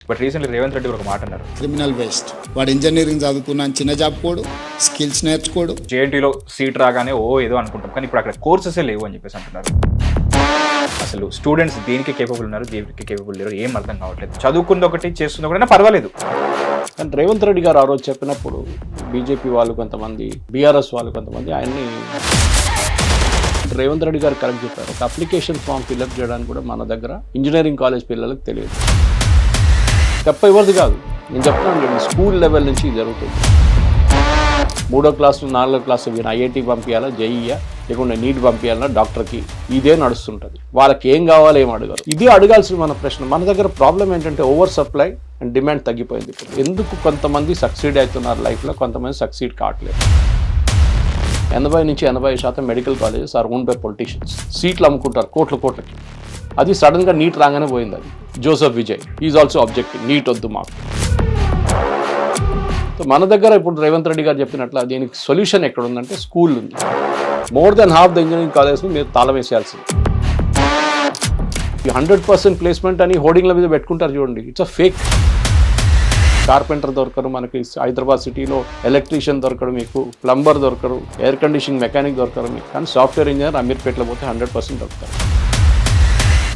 But recently Revanth Reddy ఒక మాట అన్నారు, క్రిమినల్ వేస్ట్. వాడు ఇంజనీరింగ్ చదువుకున్నాను, చిన్న జాబ్ కోడు, స్కిల్స్ నేర్చుకోడు. జేఎన్టీలో సీట్ రాగానే ఏదో అనుకుంటాం, కానీ ఇప్పుడు అక్కడ కోర్సెసే లేవు అని చెప్పేసి అంటున్నారు. అసలు స్టూడెంట్స్ దేనికి కేపబుల్ ఉన్నారు, దేనికి కేపబుల్ లేరు ఏం అర్థం కావట్లేదు. చదువుకుంది ఒకటి చేస్తుంది ఒకటైనా పర్వాలేదు. కానీ రేవంత్ రెడ్డి గారు ఆ రోజు చెప్పినప్పుడు బీజేపీ వాళ్ళు కొంతమంది, బీఆర్ఎస్ వాళ్ళు కొంతమంది ఆయన్ని, రేవంత్ రెడ్డి గారు కరెక్ట్ చెప్పారు. ఒక అప్లికేషన్ ఫామ్ ఫిల్అప్ చేయడానికి కూడా మన దగ్గర ఇంజనీరింగ్ కాలేజ్ పిల్లలకు తెలియదు. తప్ప ఎవరిది కాదు, నేను చెప్తున్నాను, స్కూల్ లెవెల్ నుంచి జరుగుతుంది. 3వ క్లాసు 4వ క్లాసు వీళ్ళు ఐఐటీ పంపించాలా, జేఈయా, లేకుంటే నీట్ పంపించాలా, డాక్టర్కి, ఇదే నడుస్తుంటుంది. వాళ్ళకి ఏం కావాలో ఏం అడగారు, ఇది అడగాల్సిన మన ప్రశ్న. మన దగ్గర ప్రాబ్లం ఏంటంటే ఓవర్ సప్లై అండ్ డిమాండ్ తగ్గిపోయింది. ఇప్పుడు ఎందుకు కొంతమంది సక్సీడ్ అవుతున్నారు లైఫ్లో, కొంతమంది సక్సీడ్ కావట్లేదు. 80 నుంచి 80% medical colleges are own by politicians. సీట్లు అమ్ముకుంటారు కోట్లకి. అది సడన్గా నీట్ రాగానే పోయింది. అది Joseph Vijay is also objecting, NEET వద్దు మాకు. మన దగ్గర ఇప్పుడు రేవంత్ రెడ్డి గారు చెప్పినట్లు దీనికి సొల్యూషన్ ఎక్కడ ఉందంటే స్కూల్ ఉంది. More than half the engineering కాలేజ్ని మీరు తాళం వేసేయాల్సింది. 100% ప్లేస్మెంట్ అని హోర్డింగ్ల మీద పెట్టుకుంటారు చూడండి, ఇట్స్ అ ఫేక్. కార్పెంటర్ దొరకరు మనకి హైదరాబాద్ సిటీలో, ఎలక్ట్రీషియన్ దొరకరు మీకు, ప్లంబర్ దొరకరు, ఎయిర్ కండిషనింగ్ మెకానిక్ దొరకరు మీకు. కానీ సాఫ్ట్వేర్ ఇంజనీర్ అమీర్పేటలో పోతే 100% దొరుకుతారు.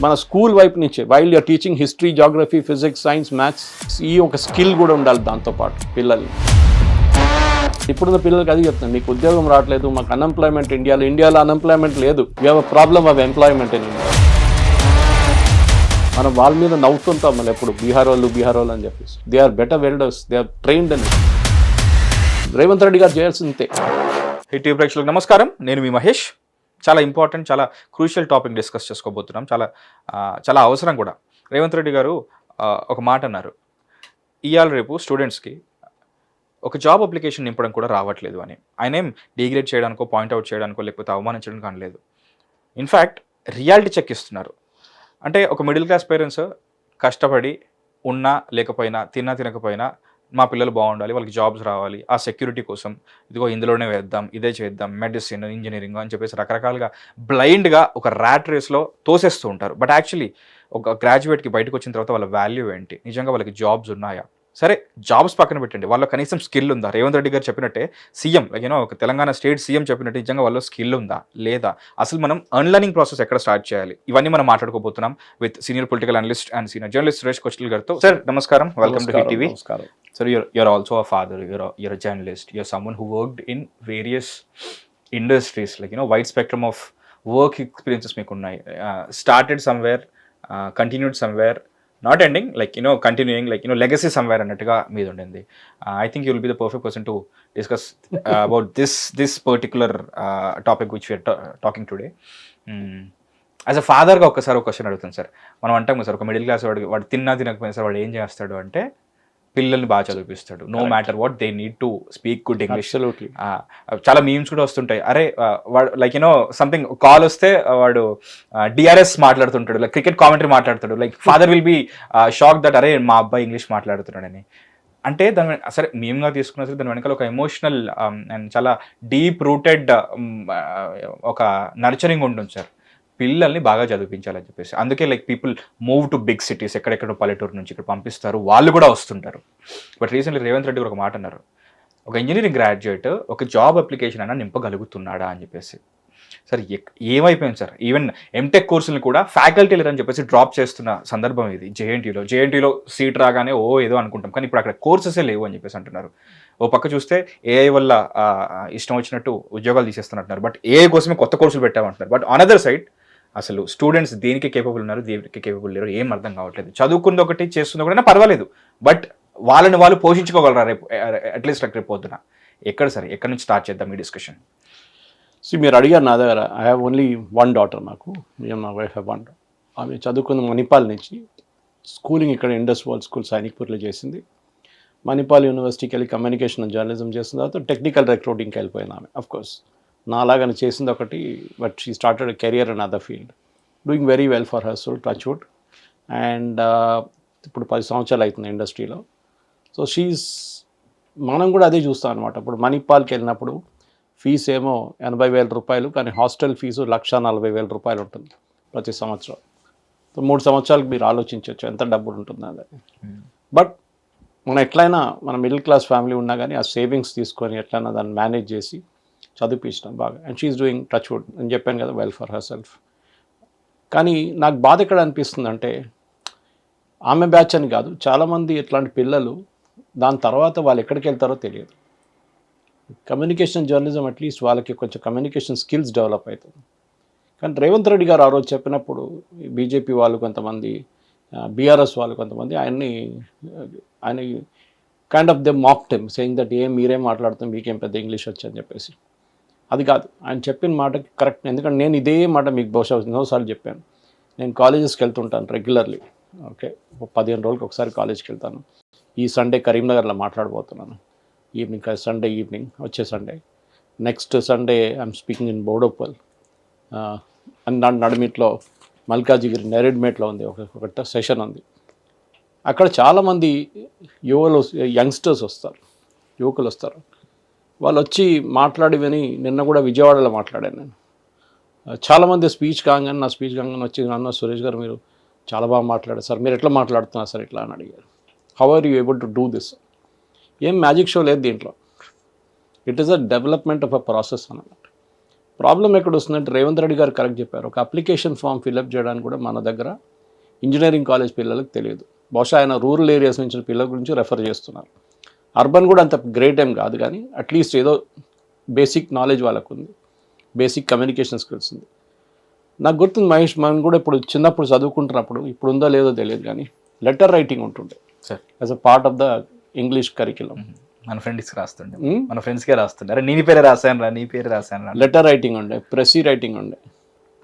మన స్కూల్ వైపు నుంచే while you're teaching history, geography, physics, science, maths, ఈ ఒక స్కిల్ కూడా ఉండాలి దాంతోపాటు పిల్లల్ని. ఇప్పుడున్న పిల్లలకి అది చెప్తాను, మీకు ఉద్యోగం రావట్లేదు, మాకు అన్ఎంప్లాయ్మెంట్ ఇండియాలో అన్ఎంప్లాయ్మెంట్ లేదు, we have a problem of employment in India. మనం వాళ్ళ మీద నవ్వుతుంటాం మళ్ళీ ఎప్పుడు బీహార్ వాళ్ళు అని చెప్పేసి. They are better welders, they are trained అని. రేవంత్ రెడ్డి గారు చేయాల్సిందే. హిట్ టీవీ ప్రేక్షకులకు నమస్కారం, నేను మీ మహేష్. చాలా ఇంపార్టెంట్, చాలా క్రూషియల్ టాపిక్ డిస్కస్ చేసుకోబోతున్నాం. చాలా అవసరం కూడా. రేవంత్ రెడ్డి గారు ఒక మాట అన్నారు, ఇవాళ రేపు స్టూడెంట్స్కి ఒక జాబ్ అప్లికేషన్ నింపడం కూడా రావట్లేదు అని. ఆయన ఏం డిగ్రేడ్ చేయడానికో, పాయింట్అవుట్ చేయడానికో, లేకపోతే అవమానించడానికి అనలేదు. ఇన్ఫ్యాక్ట్ రియాలిటీ చెక్ ఇస్తున్నారు. అంటే ఒక మిడిల్ క్లాస్ పేరెంట్స్ కష్టపడి ఉన్నా లేకపోయినా, తినకపోయినా మా పిల్లలు బాగుండాలి, వాళ్ళకి జాబ్స్ రావాలి, ఆ సెక్యూరిటీ కోసం ఇదిగో ఇందులోనే వేద్దాం, ఇదే చేద్దాం, మెడిసిన్, ఇంజనీరింగ్ అని చెప్పేసి రకరకాలుగా బ్లైండ్గా ఒక ర్యాట్ రేస్లో తోసేస్తూ ఉంటారు. బట్ యాక్చువల్లీ ఒక గ్రాడ్యుయేట్కి బయటకు వచ్చిన తర్వాత వాళ్ళ వాల్యూ ఏంటి, నిజంగా వాళ్ళకి జాబ్స్ ఉన్నాయా? సరే, జాబ్స్ పక్కన పెట్టండి, వాళ్ళ కనీసం స్కిల్ ఉందా? రేవంత్ రెడ్డి గారు చెప్పినట్టే, సీఎం ఒక తెలంగాణ స్టేట్ సీఎం చెప్పినట్టు నిజంగా వాళ్ళ స్కిల్ ఉందా లేదా? అసలు మనం అన్లర్నింగ్ ప్రాసెస్ ఎక్కడ స్టార్ట్ చేయాలి? ఇవన్నీ మనం మాట్లాడుకోబోతున్నాం with senior political analyst and senior journalist Suresh Kochel గారితో. సార్ నమస్కారం, welcome to Hit TV. Sir, you're also a father, you're a journalist, you're someone who worked in various industries, like wide spectrum of work experiences meeku unnai. Started somewhere, continued somewhere, not ending, like continuing, like legacy somewhere annatuga meedu undindi. I think you will be the perfect person to discuss about this particular topic which we are talking today. As a ఫాదర్గా ఒక్కసారి ఒక question అడుగుతాను sir. మనం అంటాం sir, ఒక middle class వాడు తినకపోయినా sir వాడు ఏం చేస్తాడు అంటే పిల్లల్ని బాగా చదివిపిస్తాడు, no matter what they need to speak good English. చాలా మీమ్స్ కూడా వస్తుంటాయి, అరే వాడు లైక్ సంథింగ్ కాల్ వస్తే వాడు డిఆర్ఎస్ మాట్లాడుతుంటాడు, లైక్ క్రికెట్ కామెంటరీ మాట్లాడతాడు, like father will be shock that అరే మా అబ్బాయి ఇంగ్లీష్ మాట్లాడుతున్నాడని. అంటే దాని సరే మేమ్గా తీసుకున్నా సరే దాని వెనకాల ఒక ఎమోషనల్ అండ్ చాలా డీప్ రూటెడ్ ఒక నర్చరింగ్ ఉంటుంది సార్. పిల్లల్ని బాగా చదివించాలని చెప్పేసి అందుకే like people move to big cities, ఎక్కడెక్కడో పల్లెటూరు నుంచి ఇక్కడ పంపిస్తారు, వాళ్ళు కూడా వస్తుంటారు. బట్ రీసెంట్లీ రేవంత్ రెడ్డి ఒక మాట అన్నారు, ఒక ఇంజనీరింగ్ గ్రాడ్యుయేట్ ఒక జాబ్ అప్లికేషన్ అయినా నింపగలుగుతున్నాడా అని చెప్పేసి. సార్ ఏమైపోయింది సార్, ఈవెన్ ఎంటెక్ కోర్సులు కూడా ఫ్యాకల్టీ లేరని చెప్పేసి డ్రాప్ చేస్తున్న సందర్భం ఇది. జేఎన్టీలో సీట్ రాగానే ఏదో అనుకుంటాం, కానీ ఇప్పుడు అక్కడ కోర్సెసే లేవు అని చెప్పేసి అంటున్నారు. ఓ పక్క చూస్తే ఏఐ వల్ల ఇష్టం వచ్చినట్టు ఉద్యోగాలు తీసేస్తున్నట్టున్నారు, బట్ ఏఐ కోసమే కొత్త కోర్సులు పెట్టామంటున్నారు. బట్ అనదర్ సైడ్ అసలు స్టూడెంట్స్ దేనికి కేపబుల్ ఉన్నారు, దేనికి కేపబుల్ లేరు ఏం అర్థం కావట్లేదు. చదువుకుంది ఒకటి చేస్తుంది ఒకటైనా పర్వాలేదు, బట్ వాళ్ళని వాళ్ళు పోషించుకోగలరా రేపు అట్లీస్ట్ రేపు పొద్దున? ఎక్కడ సరే, ఎక్కడి నుంచి స్టార్ట్ చేద్దాం ఈ డిస్కషన్? మీరు అడిగారు నా దగ్గర. I have only one daughter. నాకు నా వైఫ్ హ్యావ్ వన్. ఆమె చదువుకున్న మణిపాల్ నుంచి, స్కూలింగ్ ఇక్కడ ఇండస్ వరల్డ్ స్కూల్ సైనిక్పూర్లో చేసింది. మణిపాల్ యూనివర్సిటీకి వెళ్ళి కమ్యూనికేషన్ అండ్ జర్నలిజం చేసిన తర్వాత టెక్నికల్ రిక్రూటింగ్కి వెళ్ళిపోయింది ఆమె. అఫ్కోర్స్ నాలాగానే చేసింది ఒకటి, but she started career in other field, doing very well for her soul, touch wood. And ఇప్పుడు 10 సంవత్సరాలు అవుతుంది ఇండస్ట్రీలో. సో మనం కూడా అదే చూస్తాం అనమాట. ఇప్పుడు మణిపాల్కి వెళ్ళినప్పుడు ఫీజు ఏమో 80,000 రూపాయలు, కానీ హాస్టల్ ఫీజు 1,40,000 రూపాయలు ఉంటుంది ప్రతి సంవత్సరం. సో 3 సంవత్సరాలకు మీరు ఆలోచించవచ్చు ఎంత డబ్బులు ఉంటుంది అది. బట్ మనం ఎట్లయినా మన మిడిల్ క్లాస్ ఫ్యామిలీ ఉన్నా కానీ ఆ సేవింగ్స్ తీసుకొని ఎట్లయినా దాన్ని మేనేజ్ చేసి చదివించినాం బాగా. And she's doing touch wood అని చెప్పాను కదా, వెల్ ఫర్ హర్ సెల్ఫ్. కానీ నాకు బాధ ఎక్కడ అనిపిస్తుంది అంటే, ఆమె బ్యాచ్ అని కాదు, చాలామంది ఇట్లాంటి పిల్లలు దాని తర్వాత వాళ్ళు ఎక్కడికి వెళ్తారో తెలియదు. కమ్యూనికేషన్ జర్నలిజం అట్లీస్ట్ వాళ్ళకి కొంచెం కమ్యూనికేషన్ స్కిల్స్ డెవలప్ అవుతుంది. కానీ రేవంత్ రెడ్డి గారు ఆ రోజు చెప్పినప్పుడు బీజేపీ వాళ్ళు కొంతమంది, బీఆర్ఎస్ వాళ్ళు కొంతమంది ఆయన kind of they mocked him saying that మీరేం మాట్లాడుతాం, మీకేం పెద్ద ఇంగ్లీష్ వచ్చని చెప్పేసి. అది కాదు, ఆయన చెప్పిన మాట కరెక్ట్. ఎందుకంటే నేను ఇదే మాట మీకు బహుశా ఎన్నోసార్లు చెప్పాను. నేను కాలేజెస్కి వెళ్తుంటాను రెగ్యులర్లీ. ఓకే, 15 రోజులకి ఒకసారి కాలేజ్కి వెళ్తాను. ఈ సండే కరీంనగర్లో మాట్లాడబోతున్నాను, ఈవినింగ్, సండే ఈవినింగ్, వచ్చే Sunday. Next Sunday I'm speaking in Boduppal. నడిమిట్లో మల్కాజిగిరి నెరెడ్మేట్లో ఉంది ఒక సెషన్ ఉంది. అక్కడ చాలామంది యంగ్స్టర్స్ వస్తారు, యువకులు వస్తారు. వాళ్ళు వచ్చి మాట్లాడి విని, నిన్న కూడా విజయవాడలో మాట్లాడాను నేను. చాలామంది స్పీచ్ కాగానే, నా స్పీచ్ కాగానే వచ్చి, నాన్న సురేష్ గారు మీరు చాలా బాగా మాట్లాడారు సార్, మీరు ఎట్లా మాట్లాడుతున్నారు సార్ ఇట్లా అని అడిగారు. How are you able to do this? ఏం మ్యాజిక్ షో లేదు దీంట్లో. It is a development of a process అన్నమాట. ప్రాబ్లం ఎక్కడ వస్తుందంటే, రేవంత్ రెడ్డి గారు కరెక్ట్ చెప్పారు. ఒక అప్లికేషన్ ఫామ్ ఫిల్అప్ చేయడానికి కూడా మన దగ్గర ఇంజనీరింగ్ కాలేజ్ పిల్లలకు తెలియదు. బహుశా ఆయన రూరల్ ఏరియాస్ నుంచి పిల్లల గురించి రెఫర్ చేస్తున్నారు. అర్బన్ కూడా అంత గ్రేట్ ఏం కాదు, కానీ అట్లీస్ట్ ఏదో బేసిక్ నాలెడ్జ్ వాళ్ళకు ఉంది, బేసిక్ కమ్యూనికేషన్ స్కిల్స్ ఉంది. నాకు గుర్తుంది మహేష్, మనం కూడా ఇప్పుడు చిన్నప్పుడు చదువుకుంటున్నప్పుడు, ఇప్పుడు ఉందో లేదో తెలియదు కానీ లెటర్ రైటింగ్ ఉంటుండే sir as a part of the English curriculum. మన ఫ్రెండ్స్కి రాస్తుండే, మన ఫ్రెండ్స్కే రాస్తుండే, అరే నీ పేరే రాశాను రా, నీ పేరు రాశాను రా. లెటర్ రైటింగ్ ఉండే, ప్రెసీ రైటింగ్ ఉండే.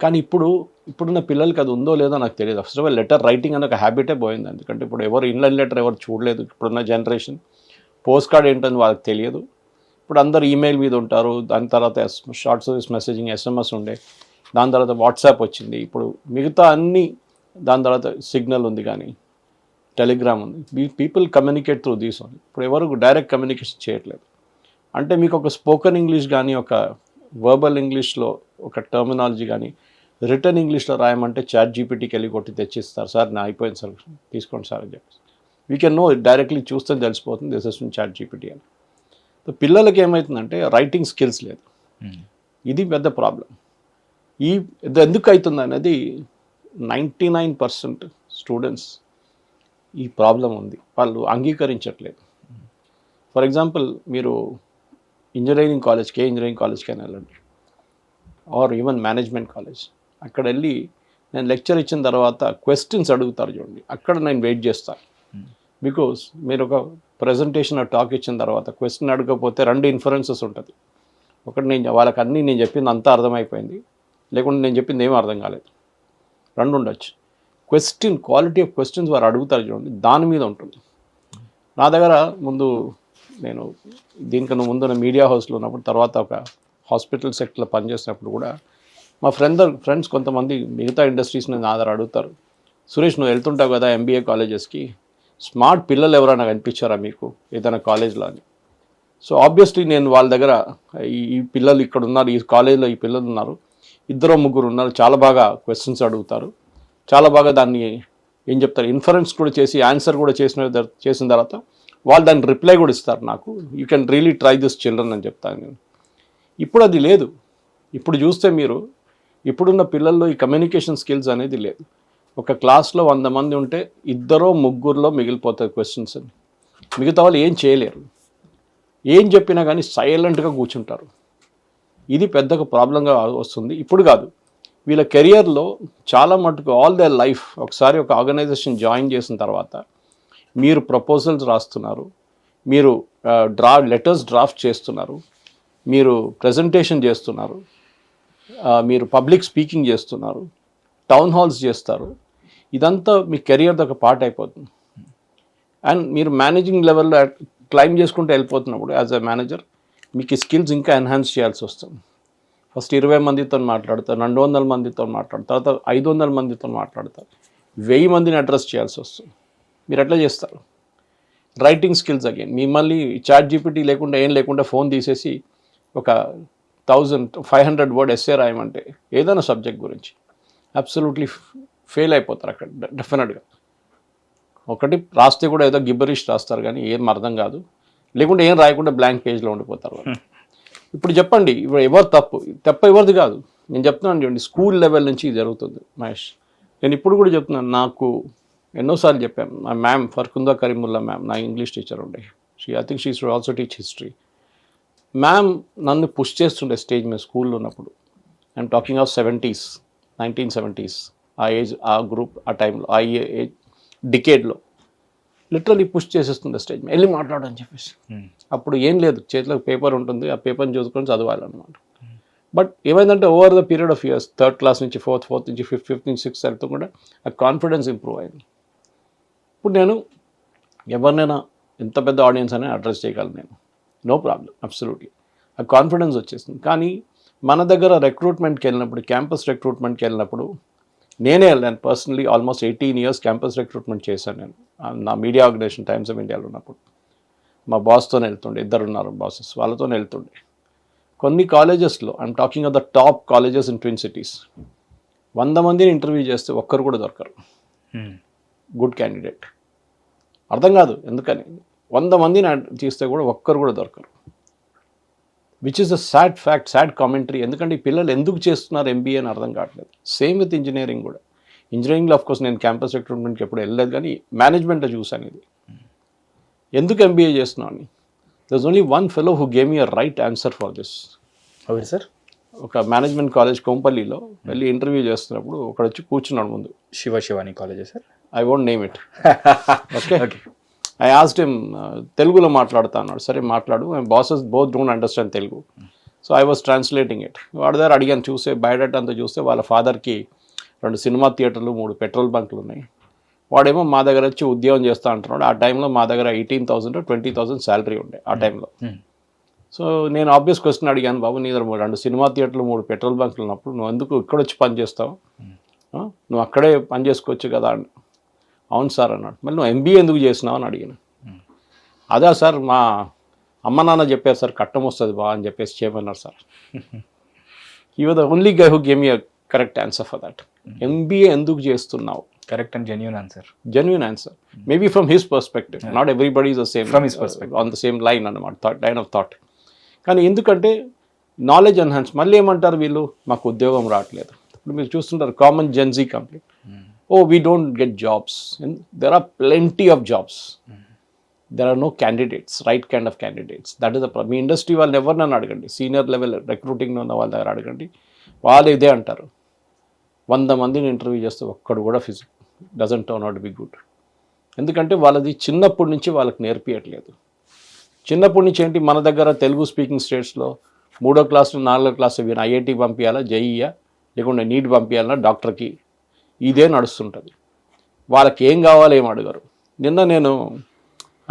కానీ ఇప్పుడున్న పిల్లలకి అది ఉందో లేదో నాకు తెలియదు. First of all letter writing అనే ఒక హ్యాబిటే పోయింది. ఎందుకంటే ఇప్పుడు ఎవరు ఇన్లైన్ లెటర్ ఎవరు చూడలేదు. ఇప్పుడున్న జనరేషన్ పోస్ట్ కార్డ్ ఏంటని వాళ్ళకి తెలియదు. ఇప్పుడు అందరు ఈమెయిల్ మీద ఉంటారు. దాని తర్వాత షార్ట్ సర్వీస్ మెసేజింగ్, ఎస్ఎంఎస్ ఉండే, దాని తర్వాత వాట్సాప్ వచ్చింది. ఇప్పుడు మిగతా అన్నీ, దాని తర్వాత సిగ్నల్ ఉంది, కానీ టెలిగ్రామ్ ఉంది. People communicate through these only. ఇప్పుడు ఎవరు డైరెక్ట్ కమ్యూనికేషన్ చేయట్లేదు. అంటే మీకు ఒక స్పోకెన్ ఇంగ్లీష్ కానీ, ఒక వర్బల్ ఇంగ్లీష్లో ఒక టర్మినాలజీ కానీ, రిటర్న్ ఇంగ్లీష్లో రాయమంటే చాట్ జీపీటీకి వెళ్ళి కొట్టి తెచ్చిస్తారు. సార్ నా అయిపోయింది సార్, తీసుకోండి సార్ అని చెప్పేసి. వీ కెన్ నో డైరెక్ట్లీ చూస్తే తెలిసిపోతుంది దిస్ ఇస్ చాట్ జీపీటీ అని. పిల్లలకి ఏమవుతుందంటే రైటింగ్ స్కిల్స్ లేదు. ఇది పెద్ద ప్రాబ్లం. ఇది ఎందుకు అవుతుంది అనేది 99% స్టూడెంట్స్ ఈ ప్రాబ్లం ఉంది, వాళ్ళు అంగీకరించట్లేదు. ఫర్ ఎగ్జాంపుల్, మీరు ఇంజనీరింగ్ కాలేజ్కి, ఇంజనీరింగ్ కాలేజ్కైనా వెళ్ళండి, ఆర్ ఈవెన్ మేనేజ్మెంట్ కాలేజ్. అక్కడ వెళ్ళి నేను లెక్చర్ ఇచ్చిన తర్వాత క్వశ్చన్స్ అడుగుతారు చూడండి, అక్కడ నేను వెయిట్ చేస్తాను. బికాస్ మీరు ఒక ప్రజెంటేషన్ టాక్ ఇచ్చిన తర్వాత క్వశ్చన్ అడగకపోతే 2 ఇన్ఫరెన్సెస్ ఉంటుంది. ఒకటి, వాళ్ళకి అన్నీ నేను చెప్పింది అంతా అర్థమైపోయింది, లేకుంటే నేను చెప్పింది ఏమీ అర్థం కాలేదు. 2 ఉండొచ్చు. క్వాలిటీ ఆఫ్ క్వశ్చన్స్ వారు అడుగుతారు చూడండి, దాని మీద ఉంటుంది. నా దగ్గర నేను దీనికన్నా ముందు మీడియా హౌస్లో ఉన్నప్పుడు, తర్వాత ఒక హాస్పిటల్ సెక్టర్లో పనిచేసినప్పుడు కూడా మా ఫ్రెండ్స్ కొంతమంది మిగతా ఇండస్ట్రీస్ నా దగ్గర అడుగుతారు, సురేష్ నువ్వు వెళ్తుంటావు కదా ఎంబీఏ కాలేజెస్కి, స్మార్ట్ పిల్లలు ఎవరైనా కనిపించారా మీకు ఏదైనా కాలేజ్లో అని. సో ఆబ్వియస్లీ నేను వాళ్ళ దగ్గర ఈ పిల్లలు ఇక్కడ ఉన్నారు, ఈ కాలేజ్లో ఈ పిల్లలు ఉన్నారు, 2-3 ఉన్నారు, చాలా బాగా క్వశ్చన్స్ అడుగుతారు, చాలా బాగా దాన్ని ఏం చెప్తారు, ఇన్ఫరెన్స్ కూడా చేసి ఆన్సర్ కూడా చేసిన తర్వాత వాళ్ళు దాన్ని రిప్లై కూడా ఇస్తారు నాకు, you can really try this children అని చెప్తాను నేను. ఇప్పుడు అది లేదు. ఇప్పుడు చూస్తే మీరు, ఇప్పుడున్న పిల్లల్లో ఈ కమ్యూనికేషన్ స్కిల్స్ అనేది లేదు. ఒక క్లాస్లో 100 మంది ఉంటే 2-3 మిగిలిపోతాయి క్వశ్చన్స్ అని. మిగతా వాళ్ళు ఏం చేయలేరు. ఏం చెప్పినా కానీ సైలెంట్గా కూర్చుంటారు. ఇది పెద్దగా ప్రాబ్లంగా వస్తుంది. ఇప్పుడు కాదు, వీళ్ళ కెరియర్లో చాలా మటుకు ఆల్ దే లైఫ్ ఒకసారి ఒక ఆర్గనైజేషన్ జాయిన్ చేసిన తర్వాత మీరు ప్రపోజల్స్ రాస్తున్నారు, మీరు లెటర్స్ డ్రాఫ్ట్ చేస్తున్నారు, మీరు ప్రజెంటేషన్ చేస్తున్నారు, మీరు పబ్లిక్ స్పీకింగ్ చేస్తున్నారు, టౌన్ హాల్స్ చేస్తారు. ఇదంతా మీ కెరియర్ది ఒక పార్ట్ అయిపోతుంది. అండ్ మీరు మేనేజింగ్ లెవెల్లో క్లైమ్ చేసుకుంటూ వెళ్ళిపోతున్నప్పుడు యాజ్ ఎ మేనేజర్ మీకు ఈ స్కిల్స్ ఇంకా ఎన్హాన్స్ చేయాల్సి వస్తుంది. ఫస్ట్ 20 మందితో మాట్లాడతారు, 200 మందితో మాట్లాడతారు, తర్వాత 500 మందితో మాట్లాడతారు, 1000 మందిని అడ్రస్ చేయాల్సి వస్తుంది. మీరు ఎట్లా చేస్తారు? రైటింగ్ స్కిల్స్ అగైన్, మిమ్మల్ని చాట్ జీపీటీ లేకుండా ఏం లేకుండా ఫోన్ తీసేసి ఒక 1500 వర్డ్ ఎస్సే రాయమంటే ఏదైనా సబ్జెక్ట్ గురించి అబ్సల్యూట్లీ ఫెయిల్ అయిపోతారు అక్కడ డెఫినెట్గా. ఒకటి రాస్తే కూడా ఏదో గిబ్బరిష్ రాస్తారు కానీ ఏం అర్థం కాదు, లేకుంటే ఏం రాయకుండా బ్లాంక్ పేజ్లో ఉండిపోతారు వాళ్ళు. ఇప్పుడు చెప్పండి, ఇప్పుడు ఎవరు తప్పు ఎవరిది కాదు. నేను చెప్తున్నాను చూడండి, స్కూల్ లెవెల్ నుంచి ఇది జరుగుతుంది మహేష్. నేను ఇప్పుడు కూడా చెప్తున్నాను, నాకు ఎన్నోసార్లు చెప్పాను. మా మ్యామ్ ఫర్కుందా కరీముల్లా మ్యామ్ నా ఇంగ్లీష్ టీచర్ ఉండే, I think she should also teach history. Ma'am నన్ను పుష్ చేస్తుండే స్టేజ్ మీద స్కూల్లో ఉన్నప్పుడు. I'm talking of 70s, 1970s, ఆ ఏజ్, ఆ గ్రూప్, ఆ టైంలో, ఆ ఏజ్ డికేడ్లో లిటరలీ పుష్ చేసేస్తుండే స్టేజ్ మీద, వెళ్ళి మాట్లాడని చెప్పేసి. అప్పుడు ఏం లేదు, చేతిలో పేపర్ ఉంటుంది, ఆ పేపర్ని చూసుకొని చదవాలన్నమాట. బట్ ఏమైందంటే over the period of years, 3rd class నుంచి 4th నుంచి 5th నుంచి 6th వెళ్తూ కూడా ఆ కాన్ఫిడెన్స్ ఇంప్రూవ్ అయింది. ఇప్పుడు నేను ఎవరినైనా ఎంత పెద్ద ఆడియన్స్ అయినా అడ్రస్ చేయగలను నేను, నో ప్రాబ్లం, అబ్సల్యూట్లీ. ఆ కాన్ఫిడెన్స్ వచ్చేసింది. కానీ మన దగ్గర రిక్రూట్మెంట్కి వెళ్ళినప్పుడు, క్యాంపస్ రిక్రూట్మెంట్కి వెళ్ళినప్పుడు నేనే వెళ్ళాను personally. Almost 18 years campus recruitment చేశాను నేను నా మీడియా ఆర్గనైజేషన్ టైమ్స్ ఆఫ్ ఇండియాలో ఉన్నప్పుడు. మా బాస్తోనే వెళ్తుండే, 2 ఉన్నారు బాసెస్, వాళ్ళతోనే వెళ్తుండే. కొన్ని కాలేజెస్లో, I'm talking of the top colleges in twin cities, 100 మందిని ఇంటర్వ్యూ చేస్తే ఒక్కరు కూడా దొరకరు గుడ్ క్యాండిడేట్. అర్థం కాదు ఎందుకని, 100 మందిని తీస్తే కూడా ఒక్కరు కూడా దొరకరు. Which is the sad fact, sad commentary. ఎందుకంటే ఈ పిల్లలు ఎందుకు చేస్తున్నారు ఎంబీఏ అని అర్థం కావట్లేదు. సేమ్ విత్ ఇంజనీరింగ్ కూడా. ఇంజనీరింగ్లో ఆఫ్కోర్స్ నేను క్యాంపస్ రిక్రూట్మెంట్కి ఎప్పుడు వెళ్ళలేదు, కానీ మేనేజ్మెంట్లో చూశాను ఇది. ఎందుకు ఎంబీఏ చేస్తున్నాను అని. There is only one fellow who gave me a right answer for this. Okay sir. ఒక మేనేజ్మెంట్ కాలేజ్ కొంపల్లిలో వెళ్ళి ఇంటర్వ్యూ చేస్తున్నప్పుడు ఒకడు వచ్చి కూర్చున్నాడు ముందు. శివాని కాలేజే sir? I won't name it. Okay, I asked him, తెలుగులో మాట్లాడుతా అన్నాడు. సరే మాట్లాడు, bosses both don't understand Telugu, so I was translating it. వాడి దగ్గర అడిగాను, చూస్తే బయోడేటా అంతా చూస్తే వాళ్ళ ఫాదర్కి 2 సినిమా థియేటర్లు, 3 పెట్రోల్ బంకులు ఉన్నాయి. వాడేమో మా దగ్గర వచ్చి ఉద్యోగం చేస్తా అంటున్నాడు. ఆ టైంలో మా దగ్గర 18,000 to 20,000 శాలరీ ఉండే ఆ టైంలో. సో నేను ఆబ్వియస్ క్వశ్చన్ అడిగాను, బాబు నీ దగ్గర 2 సినిమా థియేటర్లు, 3 పెట్రోల్ బంకులు ఉన్నప్పుడు నువ్వు ఎందుకు ఇక్కడ వచ్చి పని చేస్తావు, నువ్వు అక్కడే పని చేసుకోవచ్చు కదా. అవును సార్ అన్నాడు. మళ్ళీ నువ్వు ఎంబీఏ ఎందుకు చేసినావు అని అడిగాను. అదే సార్, మా అమ్మ నాన్న చెప్పారు సార్, కట్టం వస్తుంది బా అని చెప్పేసి చేయమన్నారు sir. He was the only guy who gave me a correct answer for that. MBA ఎందుకు చేస్తున్నావు? Correct and genuine answer. Maybe from his perspective, not everybody is the same from his perspective, on the same line అన్నమాట, line of thought. కానీ ఎందుకంటే knowledge enhance. మళ్ళీ ఏమంటారు వీళ్ళు, మాకు ఉద్యోగం రావట్లేదు. ఇప్పుడు మీరు చూస్తుంటారు common Gen Z complaint, oh we don't get jobs. There are plenty of jobs, there are no candidates, right kind of candidates. That is the problem. మీ ఇండస్ట్రీ వాళ్ళని ఎవరినైనా అడగండి, సీనియర్ లెవెల్ రిక్రూటింగ్లో ఉన్న వాళ్ళ దగ్గర అడగండి, వాళ్ళు ఇదే అంటారు. 100 మందిని ఇంటర్వ్యూ చేస్తే ఒక్కడు కూడా doesn't turn out be good. ఎందుకంటే వాళ్ళది చిన్నప్పటి నుంచి వాళ్ళకి నేర్పియట్లేదు. చిన్నప్పటి నుంచి ఏంటి, మన దగ్గర తెలుగు స్పీకింగ్ స్టేట్స్లో 3వ క్లాస్ 4వ క్లాస్ వీళ్ళని ఐఐటి పంపించాలా, జేఈయా, లేకుంటే నీట్ పంపించాలన్నా, డాక్టర్కి, ఇదే నడుస్తుంటుంది. వాళ్ళకి ఏం కావాలో ఏం అడగరు. నిన్న నేను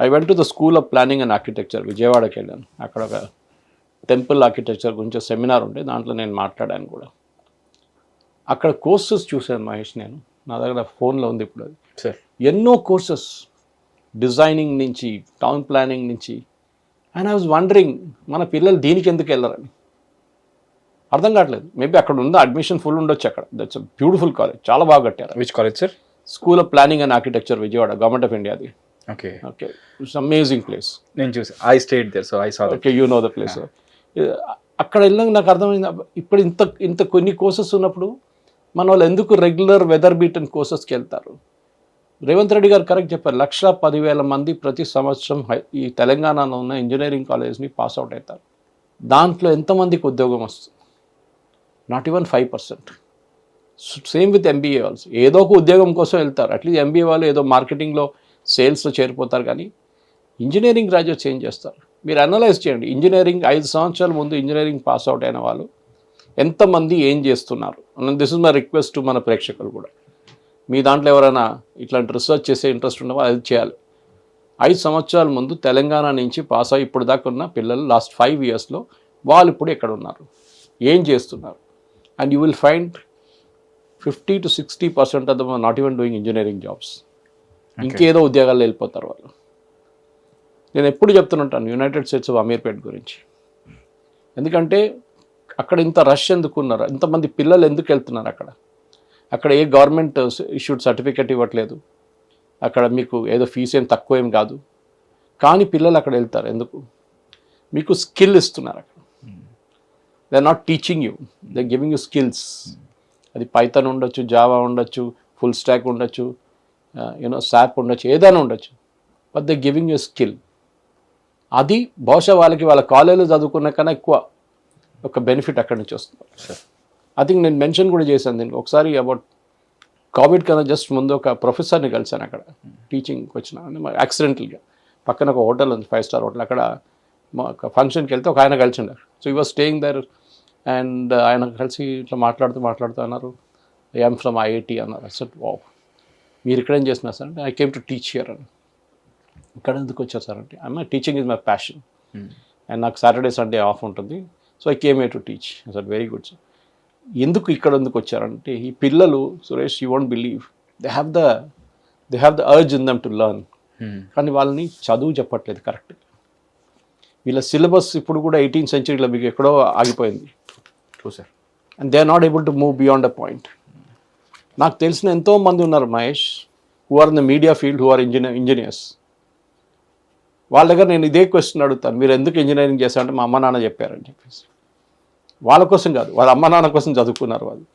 I went to the school of planning and architecture, విజయవాడకి వెళ్ళాను. అక్కడ ఒక టెంపుల్ ఆర్కిటెక్చర్ గురించి సెమినార్ ఉంటే దాంట్లో నేను మాట్లాడాను కూడా. అక్కడ కోర్సెస్ చూశాను మహేష్ నేను, నా దగ్గర ఫోన్లో ఉంది ఇప్పుడు అది సార్. ఎన్నో కోర్సెస్, డిజైనింగ్ నుంచి టౌన్ ప్లానింగ్ నుంచి. అండ్ ఐ వాజ్ వండరింగ్, మన పిల్లలు దీనికి ఎందుకు వెళ్ళరని అర్థం కావట్లేదు. మేబీ అక్కడ ఉందా అడ్మిషన్ ఫుల్ ఉండొచ్చు అక్కడ. దట్స్ బ్యూటిఫుల్ కాలేజ్, చాలా బాగా కట్టారు. Which college sir? School of planning and architecture, Vijayawada, government of ఇండియాది. Okay, it's amazing place. నేను చూసి I stayed there, so I saw. Okay, you know the place. అక్కడ వెళ్ళాక నాకు అర్థమైంది, ఇప్పుడు ఇంత కొన్ని కోర్సెస్ ఉన్నప్పుడు మన వాళ్ళు ఎందుకు రెగ్యులర్ వెదర్ బీటన్ కోర్సెస్కి వెళ్తారు. రేవంత్ రెడ్డి గారు కరెక్ట్ చెప్పారు, 1,10,000 మంది ప్రతి సంవత్సరం ఈ తెలంగాణలో ఉన్న ఇంజనీరింగ్ కాలేజ్ని పాస్ అవుట్ అవుతారు. దాంట్లో ఎంతమందికి ఉద్యోగం వస్తుంది? Not even 5%. Same with MBA వాళ్ళు, ఏదో ఒక ఉద్యోగం కోసం వెళ్తారు. అట్లీస్ట్ ఎంబీఏ వాళ్ళు ఏదో మార్కెటింగ్లో, సేల్స్లో చేరిపోతారు. కానీ ఇంజనీరింగ్ గ్రాడ్యుయేట్స్ ఏం చేస్తారు? మీరు అనలైజ్ చేయండి. ఇంజనీరింగ్ 5 సంవత్సరాల ముందు ఇంజనీరింగ్ పాస్ అవుట్ అయిన వాళ్ళు ఎంతమంది ఏం చేస్తున్నారు? This is my request to మన ప్రేక్షకులు కూడా. మీ దాంట్లో ఎవరైనా ఇట్లాంటి రీసెర్చ్ చేసే ఇంట్రెస్ట్ ఉన్నవో అది చేయాలి. 5 సంవత్సరాల ముందు తెలంగాణ నుంచి పాస్ అయ్యి ఇప్పుడు దాకా ఉన్న పిల్లలు లాస్ట్ 5 yearsలో వాళ్ళు ఇప్పుడు ఎక్కడ ఉన్నారు, ఏం చేస్తున్నారు? And you will find 50 to 60% of them are not even doing engineering jobs. ఇంకేదో ఉద్యోగాల్లో వెళ్ళిపోతారు వాళ్ళు. నేను ఎప్పుడు చెప్తుంటాను యునైటెడ్ స్టేట్స్ ఆఫ్ అమీర్పేట్ గురించి. ఎందుకంటే అక్కడ ఇంత రష్ ఎందుకున్నారు, ఇంతమంది పిల్లలు ఎందుకు వెళ్తున్నారు అక్కడ ఏ గవర్నమెంట్ ఇష్యూడ్ సర్టిఫికెట్ ఇవ్వట్లేదు, అక్కడ మీకు ఏదో ఫీజు ఏం తక్కువ ఏం కాదు, కానీ పిల్లలు అక్కడ వెళ్తారు ఎందుకు? మీకు స్కిల్ ఇస్తున్నారు అక్కడ. They are not teaching you, they are giving you skills. అది పైథాన్ ఉండొచ్చు, జావా ఉండొచ్చు, ఫుల్ స్టాక్ ఉండొచ్చు, సాప్ ఉండొచ్చు, ఏదైనా ఉండొచ్చు, but they giving you skill. అది బహుశా వాళ్ళ కాలేజీలో చదువుకున్న కన్నా ఎక్కువ ఒక బెనిఫిట్ అక్కడి నుంచి వస్తుంది. ఐ థింక్ నేను మెన్షన్ కూడా చేశాను దీనికి ఒకసారి. అబౌట్ కోవిడ్ కన్నా జస్ట్ ముందు ఒక ప్రొఫెసర్ని కలిశాను అక్కడ టీచింగ్కి వచ్చిన, యాక్సిడెంటల్గా. పక్కన ఒక హోటల్ ఉంది, 5 స్టార్ హోటల్. అక్కడ ఒక ఫంక్షన్కి వెళ్తే ఒక ఆయన కలిసిండారు. సో ఈ వాజ్ స్టేయింగ్ దర్ అండ్ ఆయన కలిసి ఇట్లా మాట్లాడుతూ అన్నారు, ఐఎమ్ ఫ్రమ్ IIT అన్నారు. సార్ వావ్, మీరు ఇక్కడ ఏం చేస్తున్నారు సార్ అంటే, I came to teach here అని. ఇక్కడ ఎందుకు వచ్చారు సార్ అంటే, teaching is my passion and నాకు సాటర్డే సండే ఆఫ్ ఉంటుంది, so I came here to teach. Sir very good sir. ఎందుకు వచ్చారంటే, ఈ పిల్లలు Suresh, you won't believe, they have the urge in them to learn. కానీ వాళ్ళని చదువు చెప్పట్లేదు కరెక్ట్. వీళ్ళ సిలబస్ ఇప్పుడు కూడా 18th centuryలో మీకు ఎక్కడో ఆగిపోయింది. True sir. And they are not able to move beyond a point. నాకు తెలిసిన ఎంతోమంది ఉన్నారు Mahesh, who are in the media field, who are engineers. వాళ్ళ దగ్గర నేను ఇదే క్వశ్చన్ అడుగుతాను, మీరు ఎందుకు ఇంజనీరింగ్ చేశారంటే మా అమ్మ నాన్న చెప్పారని చెప్పేసి. వాళ్ళ కోసం కాదు, వాళ్ళ అమ్మ నాన్న కోసం చదువుకున్నారు వాళ్ళు.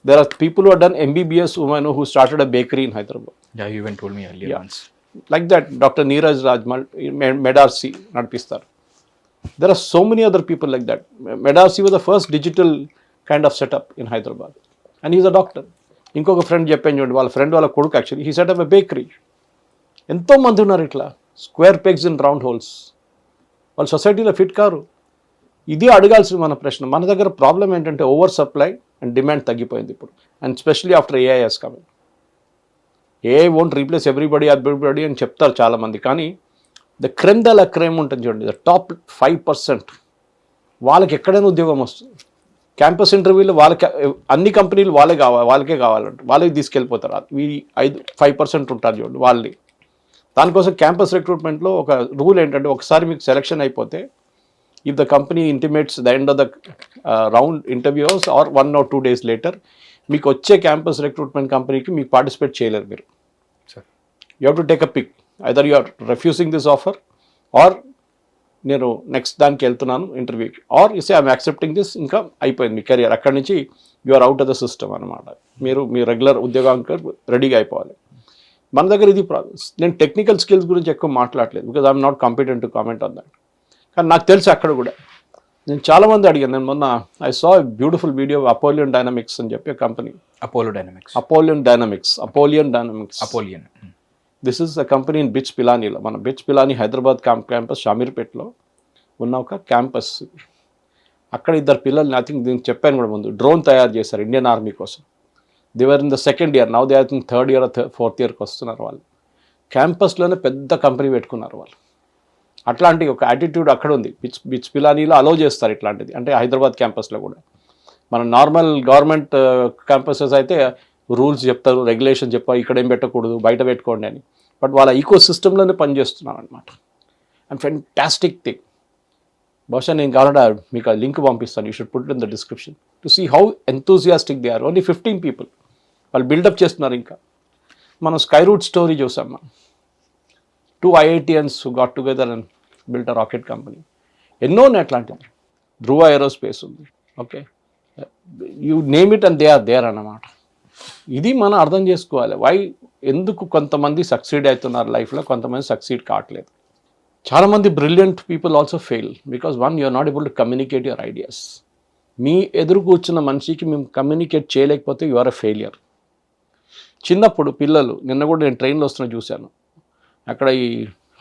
There are people who done MBBS women who started a bakery in Hyderabad. Yeah, you even told me earlier once. Like that, Dr. Neeraj Rajmal, Medarsi నడిపిస్తారు. There are so many other people like that. Medarsi was the first digital kind of setup in Hyderabad. And he's a doctor. ఇంకొక friend చెప్పాను చూడండి, వాళ్ళ friend వాళ్ళ కొడుకు actually he set up a bakery. ఎంతోమంది ఉన్నారు ఇట్లా, square pegs in round holes. వాళ్ళు సొసైటీలో ఫిట్ కారు. ఇది అడగాల్సిన మన ప్రశ్న. మన దగ్గర ప్రాబ్లం ఏంటంటే ఓవర్ సప్లై అండ్ డిమాండ్ తగ్గిపోయింది ఇప్పుడు, and specially after AI has come in. AI won't replace everybody అని చెప్తారు చాలామంది, కానీ ద క్రెమ్ ద లా క్రెమ్ ఉంటుంది చూడండి, ద టాప్ 5%, వాళ్ళకి ఎక్కడైనా ఉద్యోగం వస్తుంది. క్యాంపస్ ఇంటర్వ్యూలో అన్ని కంపెనీలు వాళ్ళకే కావాలంట, వాళ్ళకి తీసుకెళ్ళిపోతారు. 5% ఉంటారు చూడండి వాళ్ళని. దానికోసం క్యాంపస్ రిక్రూట్మెంట్లో ఒక రూల్ ఏంటంటే, ఒకసారి మీకు సెలెక్షన్ అయిపోతే, if the company intimates the end of the round interviews are 1 or 2 days later, మీకు వచ్చే క్యాంపస్ రిక్రూట్మెంట్ కంపెనీకి మీకు పార్టిసిపేట్ చేయలేరు మీరు. You have to take a pick, either you are refusing this offer, or నేను next దానికి వెళ్తున్నాను ఇంటర్వ్యూకి, or you say I'm accepting this. ఇంకా అయిపోయింది మీ కెరియర్, అక్కడి నుంచి you are out of the system అనమాట. మీరు మీ రెగ్యులర్ ఉద్యోగానికి రెడీగా అయిపోవాలి. మన దగ్గర ఇది ప్రాబ్లమ్. నేను టెక్నికల్ స్కిల్స్ గురించి ఎక్కువ మాట్లాడలేదు, because I'm not competent to comment on that. కానీ నాకు తెలుసు అక్కడ కూడా నేను చాలామంది అడిగాను. నేను మొన్న I saw beautiful video Apollian Dynamics అని చెప్పి company. Apollian Dynamics. This is a company in BITS పిలానీలో, మన బిచ్ పిలానీ హైదరాబాద్ క్యాంపస్ షామీర్పేట్లో ఉన్న ఒక క్యాంపస్. అక్కడ 2 పిల్లల్ని, ఐ థింక్ దీనికి చెప్పాను కూడా ముందు, డ్రోన్ తయారు చేశారు ఇండియన్ ఆర్మీ కోసం. They were in the 2nd year, now they I think 3rd year or 4th yearకి వస్తున్నారు వాళ్ళు. క్యాంపస్లోనే పెద్ద కంపెనీ పెట్టుకున్నారు వాళ్ళు. అట్లాంటి ఒక యాటిట్యూడ్ అక్కడ ఉంది. బిచ్ పిలానీలో అలో చేస్తారు ఇట్లాంటిది, అంటే హైదరాబాద్ క్యాంపస్లో కూడా. మన నార్మల్ గవర్నమెంట్ క్యాంపసెస్ అయితే రూల్స్ చెప్తారు, రెగ్యులేషన్ చెప్పారు, ఇక్కడ ఏం పెట్టకూడదు, బయట పెట్టుకోండి అని. బట్ వాళ్ళ ఈకో సిస్టంలోనే పనిచేస్తున్నారు అనమాట. And fantastic thing. బహుశా నేను కావాలంటే మీకు ఆ లింక్ పంపిస్తాను, you should put it in the description to see how enthusiastic they are. Only 15 people వాళ్ళు బిల్డప్ చేస్తున్నారు. ఇంకా మనం స్కై రూట్ స్టోరీ చూసాం. 2 IITians who got together and built a rocket company. ఎన్నో ఉన్నాయి అట్లాంటివి. ధ్రువ ఏరోస్పేస్ ఉంది. Okay, you name it and they are there అన్నమాట. ఇది మనం అర్థం చేసుకోవాలి. ఎందుకు కొంతమంది సక్సీడ్ అవుతున్నారు లైఫ్లో, కొంతమంది సక్సీడ్ కావట్లేదు. చాలామంది brilliant people also fail because you are not able to communicate your ideas. మీ ఎదురు కూర్చున్న మనిషికి మేము కమ్యూనికేట్ చేయలేకపోతే యు ఆర్ ఎ ఫెయిలియర్. చిన్నప్పుడు పిల్లలు, నిన్న కూడా నేను ట్రైన్లో వస్తున్నా చూశాను, అక్కడ ఈ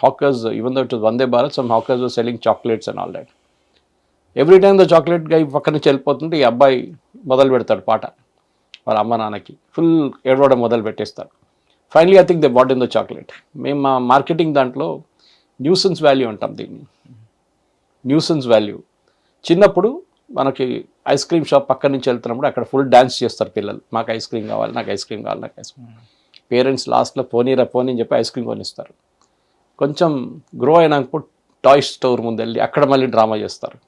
hawkers, even though it was Vande Bharat, some hawkers were selling chocolates and all that. Every time the chocolate guy పక్క నుంచి వెళ్ళిపోతుంటే ఈ అబ్బాయి మొదలు పెడతాడు పాట వాళ్ళ అమ్మ నాన్నకి, ఫుల్ ఏడవడం మొదలు పెట్టేస్తారు. Finally I think they bought in the chocolate. మేము మా మార్కెటింగ్ దాంట్లో న్యూసెన్స్ వాల్యూ అంటాం దీన్ని. Nuisance value. చిన్నప్పుడు మనకి ఐస్ క్రీమ్ షాప్ పక్క నుంచి వెళ్తున్నప్పుడు అక్కడ ఫుల్ డ్యాన్స్ చేస్తారు పిల్లలు, నాకు ఐస్ క్రీమ్ కావాలి, నాకు ఐస్ క్రీమ్ కావాలి, నాకు ఐస్ క్రీమ్. పేరెంట్స్ లాస్ట్లో పోనీ అని చెప్పి ఐస్ క్రీమ్ కొనిస్తారు. కొంచెం గ్రో అయినాక టాయ్ స్టోర్ ముందు వెళ్ళి అక్కడ మళ్ళీ డ్రామా చేస్తారు.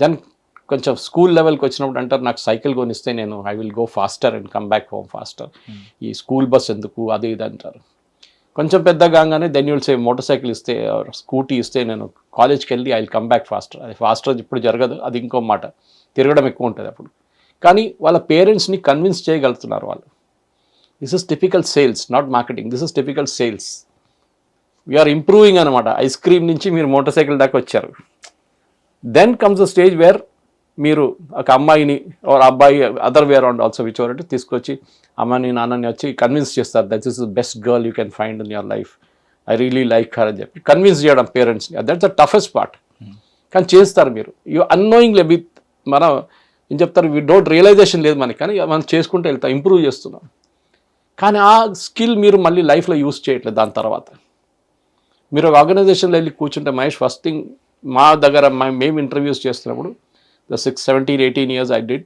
దెన్ కొంచెం స్కూల్ లెవెల్కి వచ్చినప్పుడు అంటారు, నాకు సైకిల్ కొనిస్తే నేను I will go faster and come back home faster. ఈ స్కూల్ బస్ ఎందుకు, అది ఇది అంటారు. కొంచెం పెద్ద కాగానే then you'll say motorcycle ఇస్తే స్కూటీ ఇస్తే నేను కాలేజ్కి వెళ్ళి I will come back faster. అది ఫాస్టర్ ఇప్పుడు జరగదు, అది ఇంకో మాట, తిరగడం ఎక్కువ ఉంటుంది అప్పుడు. కానీ వాళ్ళ పేరెంట్స్ని కన్విన్స్ చేయగలుగుతున్నారు వాళ్ళు. This is typical sales, not marketing, this is typical sales. We're improving అనమాట. ఐస్ క్రీమ్ నుంచి మీరు మోటార్ సైకిల్ దాకా వచ్చారు. Then comes the stage where మీరు ఒక అమ్మాయిని ఒక అబ్బాయి other way around also which ఎవరంటే తీసుకొచ్చి అమ్మని నాన్నని వచ్చి కన్విన్స్ చేస్తారు that is the best girl you can find in your life, I really like her అని చెప్పి కన్విన్స్ చేయడం పేరెంట్స్ని. That's the toughest part. కానీ చేస్తారు మీరు, యూ అన్నోయింగ్లీ విత్ మనం ఏం చెప్తారు, వీ డోంట్ రియలైజేషన్ లేదు మనకి, కానీ మనం చేసుకుంటూ వెళ్తాం, ఇంప్రూవ్ చేస్తున్నాం. కానీ ఆ స్కిల్ మీరు మళ్ళీ లైఫ్లో యూస్ చేయట్లేదు. దాని తర్వాత మీరు ఒక ఆర్గనైజేషన్లో వెళ్ళి కూర్చుంటే మహేష్, ఫస్ట్ థింగ్ మా దగ్గర మేము ఇంటర్వ్యూస్ చేస్తున్నప్పుడు the 17-18 years I did,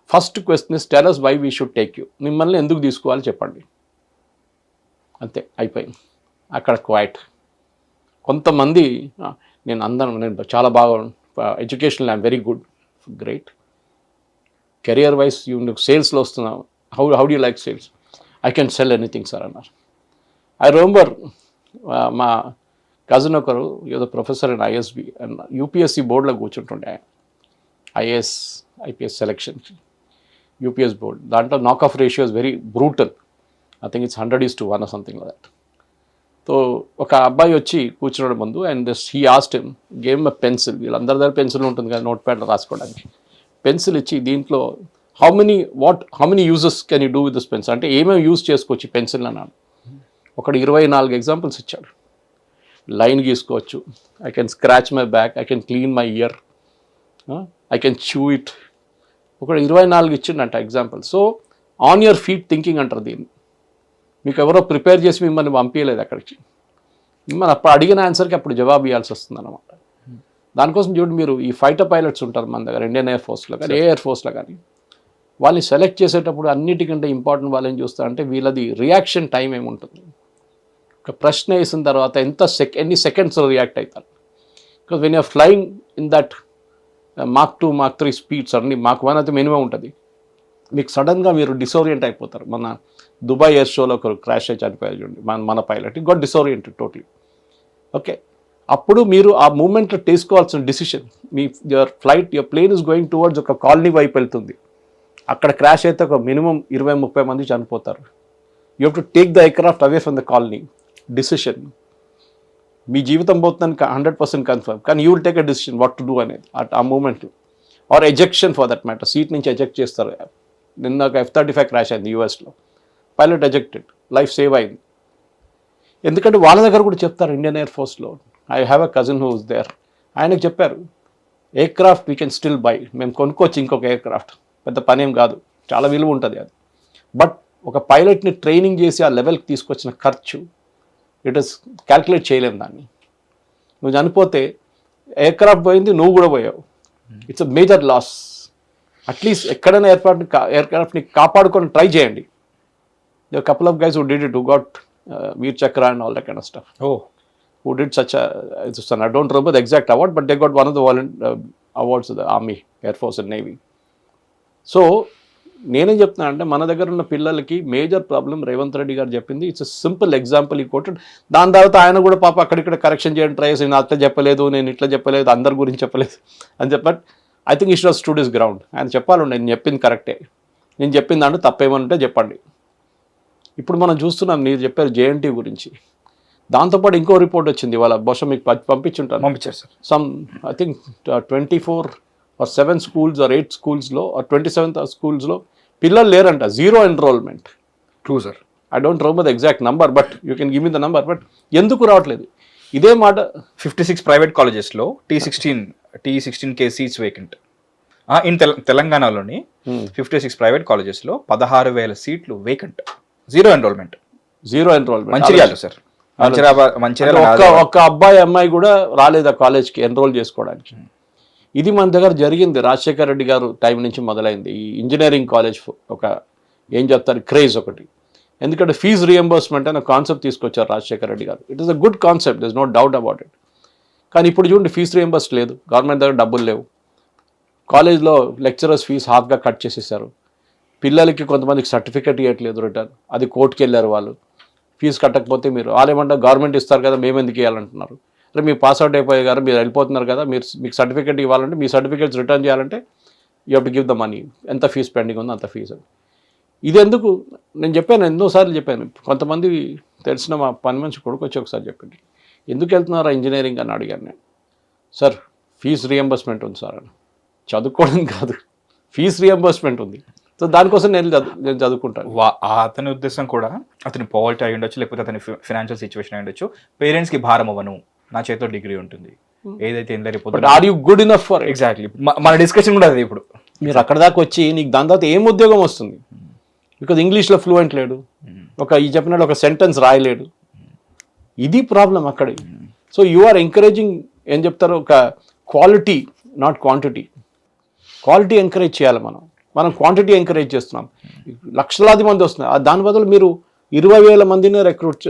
first question is tell us why we should take you. మిమ్మల్ని ఎందుకు తీసుకోవాలి చెప్పండి, అంతే అయిపోయింది. అక్కడ క్వైట్. కొంతమంది నేను చాలా బాగా educational I'm very good, great. Career wise సేల్స్లో వస్తున్నావు, how do like sales? I can sell anything sir అన్నారు. ఐ రిమెంబర్ మా కజిన్ ఒకరు ఏదో professor in ISB and UPSC బోర్డులో కూర్చుంటుండే, IAS IPS selection UPS board. దాంట్లో knock off ratio is very brutal. I think it's 100:1 or something like that. So ఒక అబ్బాయి వచ్చి కూర్చున్నాడు ముందు and he asked him, game a pencil. వీళ్ళందరి దగ్గర పెన్సిల్ ఉంటుంది కదా నోట్ ప్యాడ్లో రాసుకోవడానికి. పెన్సిల్ ఇచ్చి దీంట్లో how many uses can you do with this pencil, అంటే ఏమేమి యూజ్ చేసుకోవచ్చు పెన్సిల్ అన్నాడు. ఒకడు 24 ఎగ్జాంపుల్స్ ఇచ్చాడు. లైన్ గీసుకోవచ్చు, I can scratch my back, I can clean my ear, I can chew it. ఒక 24 ఇచ్చిండంట example. So on your feet thinking అంటారు దీన్ని. మీకు ఎవరో ప్రిపేర్ చేసి మిమ్మల్ని పంపించలేదు అక్కడికి, మిమ్మల్ని అప్పుడు అడిగిన ఆన్సర్కి అప్పుడు జవాబు ఇవ్వాల్సి వస్తుంది అనమాట. దానికోసం చూడండి, మీరు ఈ ఫైటర్ పైలట్స్ ఉంటారు మన దగ్గర ఇండియన్ ఎయిర్ ఫోర్స్లో కానీ ఎయిర్ ఫోర్స్లో కానీ, వాళ్ళని సెలెక్ట్ చేసేటప్పుడు అన్నిటికంటే ఇంపార్టెంట్ వాళ్ళు ఏం చూస్తారంటే వీళ్ళది రియాక్షన్ టైం ఏముంటుంది. ఒక ప్రశ్న వేసిన తర్వాత ఎన్ని సెకండ్స్లో రియాక్ట్ అవుతారు. Because when you're flying in that Mach 2, Mach 3 speeds అన్ని, Mach 1 అయితే మినిమం ఉంటుంది. మీకు సడన్గా మీరు డిసోరియంట్ అయిపోతారు. మన దుబాయ్ ఎయిర్ షోలో ఒకరు క్రాష్ అయ్యి చనిపోయారు చూడండి, మన pilot got disoriented totally. Okay, అప్పుడు మీరు ఆ మూమెంట్లో తీసుకోవాల్సిన decision, your plane is going towards ఒక కాలనీ వైపు వెళ్తుంది, అక్కడ క్రాష్ అయితే ఒక మినిమం 20-30 మంది చనిపోతారు. You have to take the aircraft away from the colony. Decision, మీ జీవితం పోతుందని 100% కన్ఫర్మ్, కానీ you will take a decision what to do అనేది ఆ మూమెంట్లో. Or ejection for that matter, seat నుంచి ఎజెక్ట్ చేస్తారు. నిన్న ఒక F-35 క్రాష్ అయింది యూఎస్లో, పైలట్ ఎజెక్టెడ్, లైఫ్ సేవ్ అయింది. ఎందుకంటే వాళ్ళ దగ్గర కూడా చెప్తారు ఇండియన్ ఎయిర్ ఫోర్స్లో. I have a cousin who is there, ఆయనకు చెప్పారు aircraft we can still buy, మేము కొనుక్కోవచ్చు ఇంకొక ఎయిర్క్రాఫ్ట్, పెద్ద పనేం కాదు, చాలా విలువ ఉంటుంది అది. బట్ ఒక పైలట్ని ట్రైనింగ్ చేసి ఆ లెవెల్కి తీసుకొచ్చిన ఖర్చు ఇట్ ఇస్ క్యాల్కులేట్ చేయలేము దాన్ని. నువ్వు చనిపోతే ఎయిర్క్రాఫ్ట్ పోయింది, నువ్వు కూడా పోయావు, it's a major loss. At least ఎక్కడైనా ఎయిర్క్రాఫ్ట్ని కాపాడుకొని ట్రై చేయండి. Couple of guys who did it, who got Vir Chakra and all that kind of stuff. Who did such a, I don't remember the exact award, but they got one of the awards of the Army, Air Force and Navy. So నేనేం చెప్తున్నా అంటే మన దగ్గర ఉన్న పిల్లలకి major problem Revanth Reddy గారు చెప్పింది, it's simple example ఈ కోటెడ్. దాని తర్వాత ఆయన కూడా పాప అక్కడిక్కడ కరెక్షన్ చేయడం ట్రై చేసి, నేను అట్లా చెప్పలేదు, నేను ఇట్లా చెప్పలేదు, అందరి గురించి చెప్పలేదు అని చెప్పట్ I think it was stood his ground. ఆయన చెప్పాలి, నేను చెప్పింది కరెక్టే, నేను చెప్పింది అంటే తప్పేమనుంటే చెప్పండి. ఇప్పుడు మనం చూస్తున్నాం, మీరు చెప్పారు JNT గురించి, దాంతోపాటు ఇంకో రిపోర్ట్ వచ్చింది వాళ్ళ, బహుశా మీకు పంపించారు sir. Some I think 24 or 7 schools or 8 schools-లో or 27 schools-లో పిల్లలు లేరంట, 0 enrollment. True sir, I don't remember the exact number, but you can give me the number. But ఎందుకు రావట్లేదు ఇదే మాట? 56 ప్రైవేట్ కాలేజెస్లో T16K సీట్స్ వేకెంట్. ఇన్ తెలంగాణలోని 56 ప్రైవేట్ కాలేజెస్లో 16,000 సీట్లు vacant, 0 enrollment. Mancherial sir, ఒక్క అబ్బాయి అమ్మాయి కూడా రాలేదు ఆ కాలేజ్కి ఎన్రోల్ చేసుకోవడానికి. ఇది మన దగ్గర జరిగింది, రాజశేఖర్ రెడ్డి గారు టైం నుంచి మొదలైంది ఈ ఇంజనీరింగ్ కాలేజ్ ఒక ఏం చెప్తారు క్రేజ్ ఒకటి. ఎందుకంటే ఫీజు రియంబర్స్మెంట్ అనే కాన్సెప్ట్ తీసుకొచ్చారు Rajasekhar Reddy garu. It is a good concept, this no doubt about it. కానీ ఇప్పుడు చూడండి, ఫీజు రియంబర్స్ లేదు, గవర్నమెంట్ దగ్గర డబ్బులు లేవు, కాలేజ్లో లెక్చరర్స్ ఫీజు హాఫ్గా కట్ చేసేసారు, పిల్లలకి కొంతమందికి సర్టిఫికేట్ ఇవ్వట్లేదు రిటర్న్, అది కోర్టుకి వెళ్ళారు వాళ్ళు, ఫీజు కట్టకపోతే మీరు వాళ్ళేమంటారు గవర్నమెంట్ ఇస్తారు కదా మేము ఎందుకు ఇవ్వాలంటున్నారు. అంటే మీరు పాస్ అవుట్ అయిపోయారు కదా మీరు వెళ్ళిపోతున్నారు కదా మీకు సర్టిఫికేట్ ఇవ్వాలంటే మీ సర్టిఫికేట్స్ రిటర్న్ చేయాలంటే you have to give the money. ఎంత ఫీజు పెండింగ్ ఉందో అంత ఫీజు. ఇది ఎందుకు నేను చెప్పాను, ఎన్నోసార్లు చెప్పాను. కొంతమంది తెలిసిన మా పని మనిషి కొడుకు వచ్చి ఒకసారి చెప్పండి ఎందుకు వెళ్తున్నారా ఇంజనీరింగ్ అని అడిగాను నేను. సార్ ఫీజు రియంబర్స్మెంట్ ఉంది సార్ అని. చదువుకోవడం కాదు, ఫీజు రియంబర్స్మెంట్ ఉంది. సో దానికోసం నేను చదువుకుంటాను. అతని ఉద్దేశం కూడా అతని పావర్టీ అయి ఉండొచ్చు, లేకపోతే అతని ఫైనాన్షియల్ సిచ్యువేషన్ అయి ఉండొచ్చు. పేరెంట్స్కి భారం అవ్వను, నా చేతిలో డిగ్రీ ఉంటుంది, ఏదైతే but are you good enough for exactly మన డిస్కషన్ కూడా అది. ఇప్పుడు మీరు అక్కడ దాకా వచ్చి నీకు దాని తర్వాత ఏం ఉద్యోగం వస్తుంది? బికాజ్ ఇంగ్లీష్లో ఫ్లూయెంట్ లేడు, ఈ చెప్పినట్టు ఒక సెంటెన్స్ రాయలేడు. ఇది ప్రాబ్లం అక్కడ. సో యు ఆర్ ఎంకరేజింగ్ ఏం చెప్తారు, ఒక quality not quantity. Quality encourage చేయాలి మనం క్వాంటిటీ ఎంకరేజ్ చేస్తున్నాం. లక్షలాది మంది వస్తున్నారు, దాని బదులు మీరు 20,000 మందిని రిక్రూట్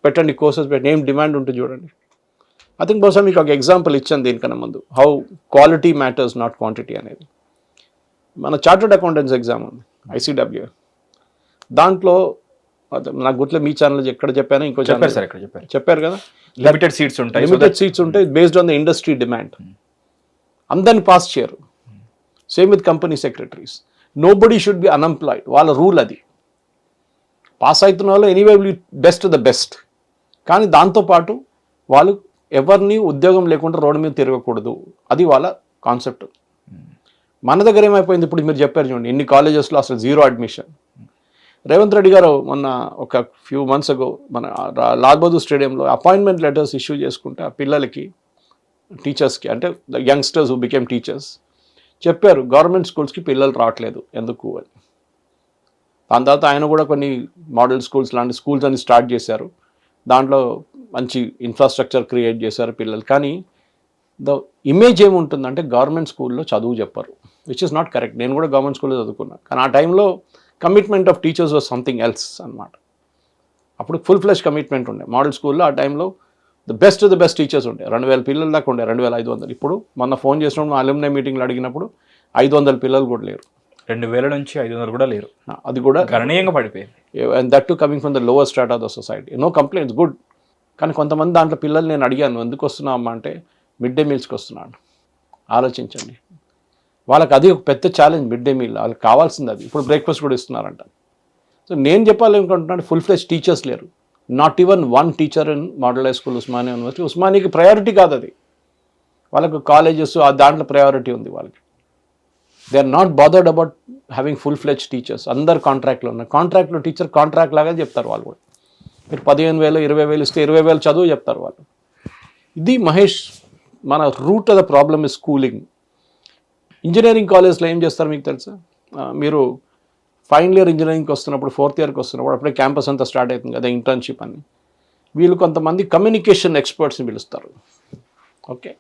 పెట్టండి, కోర్సెస్ పెట్టండి, ఏం డిమాండ్ ఉంటుంది చూడండి. ఐ థింక్ బహుశా మీకు ఒక ఎగ్జాంపుల్ ఇచ్చాను దీనికన్నా ముందు, how quality matters not quantity అనేది. మన చార్టర్డ్ అకౌంటెంట్స్ ఎగ్జామ్ ఉంది ICWA, దాంట్లో నాకు గుర్తులే మీ ఛానల్ ఎక్కడ చెప్పాను, ఇంకో ఛానల్ చెప్పారు కదా, లిమిటెడ్ సీట్స్ ఉంటాయి based on the industry demand. అందరిని పాస్ చేయరు. Same with company secretaries, nobody should be unemployed. వాళ్ళ రూల్ అది. పాస్ అవుతున్న వాళ్ళు anyway will best the best. కానీ దాంతోపాటు వాళ్ళు ఎవరిని ఉద్యోగం లేకుండా రోడ్డు మీద తిరగకూడదు, అది వాళ్ళ కాన్సెప్ట్. మన దగ్గర ఏమైపోయింది, ఇప్పుడు మీరు చెప్పారు చూడండి, ఇన్ని కాలేజెస్లో అసలు 0 అడ్మిషన్. రేవంత్ రెడ్డి గారు మొన్న ఒక ఫ్యూ మంత్స్ అగో మన లాల్ బహదూర్ స్టేడియంలో అపాయింట్మెంట్ లెటర్స్ ఇష్యూ చేసుకుంటే ఆ పిల్లలకి, టీచర్స్కి, అంటే the youngsters who became teachers చెప్పారు గవర్నమెంట్ స్కూల్స్కి పిల్లలు రావట్లేదు ఎందుకు అని. దాని తర్వాత ఆయన కూడా కొన్ని మోడల్ స్కూల్స్ లాంటి స్కూల్స్ అని స్టార్ట్ చేశారు. దాంట్లో మంచి ఇన్ఫ్రాస్ట్రక్చర్ క్రియేట్ చేశారు పిల్లలు. కానీ ద ఇమేజ్ ఏముంటుందంటే గవర్నమెంట్ స్కూల్లో చదువు చెప్పరు, విచ్ ఇస్ నాట్ కరెక్ట్. నేను కూడా గవర్నమెంట్ స్కూల్లో చదువుకున్నాను, కానీ ఆ టైంలో commitment of teachers was something else అనమాట. అప్పుడు ఫుల్ ఫ్లెష్ కమిట్మెంట్ ఉండే మోడల్ స్కూల్లో. ఆ టైంలో ద బెస్ట్ టీచర్స్ ఉండే, 2,000 పిల్లల దాకా ఉండే, 2,500. ఇప్పుడు మొన్న ఫోన్ చేసినప్పుడు అలుమ్నై మీటింగ్లో అడిగినప్పుడు 500 పిల్లలు కూడా లేరు. 2,000 నుంచి 500 కూడా లేరు. అది కూడా గణనీయంగా పడిపోయింది. And that to coming from the lower strata of the society. No complaints, good. కానీ కొంతమంది దాంట్లో పిల్లలు నేను అడిగాను ఎందుకు వస్తున్నావు అమ్మా అంటే మిడ్ డే మీల్స్కి వస్తున్నాను. ఆలోచించండి, వాళ్ళకి అది ఒక పెద్ద ఛాలెంజ్. మిడ్ డే మీల్ వాళ్ళకి కావాల్సింది అది. ఇప్పుడు బ్రేక్ఫాస్ట్ కూడా ఇస్తున్నారంట. సో నేను చెప్పాలనుకుంటున్నాను, ఫుల్ ఫ్లెజ్ టీచర్స్ లేరు. Not even 1 teacher in model high school Osmania university. ఉస్మానియాకి ప్రయారిటీ కాదు అది, వాళ్ళకు కాలేజెస్ దాంట్లో ప్రయారిటీ ఉంది వాళ్ళకి. They are not bothered about having full fledged teachers. అందరు కాంట్రాక్ట్లో ఉన్నారు. కాంట్రాక్ట్లో టీచర్ కాంట్రాక్ట్ లాగా చెప్తారు వాళ్ళు కూడా. మీరు 15,000 20,000 ఇస్తే 20,000 చదువు చెప్తారు వాళ్ళు. ఇది మహేష్, మన root of the problem is schooling. Engineering కాలేజ్లో ఏం చేస్తారు మీకు తెలుసా? మీరు ఫైనల్ ఇయర్ ఇంజనీరింగ్కి వస్తున్నప్పుడు, 4th ఇయర్కి వస్తున్నప్పుడు అప్పుడే క్యాంపస్ అంతా స్టార్ట్ అవుతుంది కదా, ఇంటర్న్షిప్ అని. వీళ్ళు కొంతమంది కమ్యూనికేషన్ ఎక్స్పర్ట్స్ని పిలుస్తారు. ఓకే,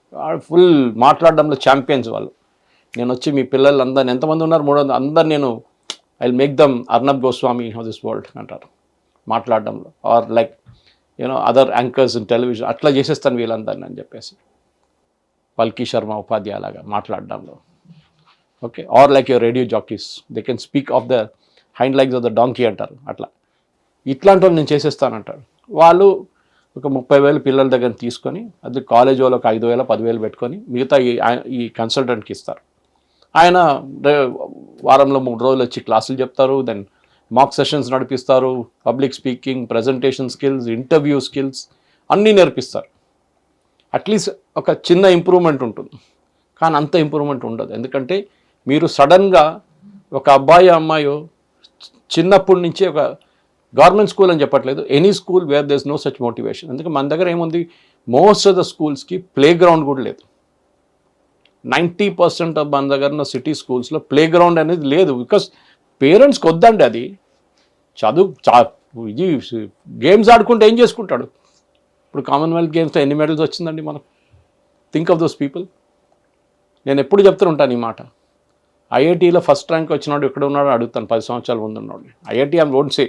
ఫుల్ మాట్లాడడంలో ఛాంపియన్స్ వాళ్ళు. నేను వచ్చి మీ పిల్లలు అందరిని, ఎంతమంది ఉన్నారు 300, అందరు నేను I will make them Arnab Goswami of this world అంటారు మాట్లాడడంలో. Or like other anchors in television, అట్లా చేసేస్తాను వీళ్ళందరిని అని చెప్పేసి. పల్కీ శర్మ ఉపాధ్యాయ లాగా మాట్లాడడంలో. Okay, or like your radio jockeys, they can speak off the hind legs of the donkey అంటారు. అట్లా ఇట్లాంటి వాళ్ళు నేను చేసేస్తానంటారు. వాళ్ళు ఒక 30,000 పిల్లల దగ్గర తీసుకొని, అది కాలేజ్ వాళ్ళు ఒక 5,000 10,000 పెట్టుకొని మిగతా ఈ కన్సల్టెంట్కి ఇస్తారు. ఆయన వారంలో 3 రోజులు వచ్చి క్లాసులు చెప్తారు. దెన్ మాక్ సెషన్స్ నడిపిస్తారు, public speaking, presentation skills, interview skills అన్నీ నేర్పిస్తారు. అట్లీస్ట్ ఒక చిన్న ఇంప్రూవ్మెంట్ ఉంటుంది. కానీ అంత ఇంప్రూవ్మెంట్ ఉండదు. ఎందుకంటే మీరు సడన్గా ఒక అబ్బాయి అమ్మాయి చిన్నప్పటి నుంచి ఒక గవర్నమెంట్ స్కూల్ అని చెప్పట్లేదు, any school where there is no such motivation. ఎందుకంటే మన దగ్గర ఏముంది, మోస్ట్ ఆఫ్ ద స్కూల్స్కి ప్లే గ్రౌండ్ కూడా లేదు. 90% ఆఫ్ మన దగ్గర ఉన్న సిటీ స్కూల్స్లో ప్లే గ్రౌండ్ అనేది లేదు. బికాస్ పేరెంట్స్కి వద్దండి అది. ఇది గేమ్స్ ఆడుకుంటే ఏం చేసుకుంటాడు? ఇప్పుడు కామన్వెల్త్ గేమ్స్లో ఎన్ని మెడల్స్ వచ్చిందండి మనకు? Think of those people. నేను ఎప్పుడు చెప్తూ ఉంటాను ఈ మాట. ఐఐటీలో ఫస్ట్ ర్యాంక్ వచ్చినాడు ఎక్కడ ఉన్నాడో అడుగుతాను, 10 సంవత్సరాల ముందు ఉన్నాడు. IIT I won't say,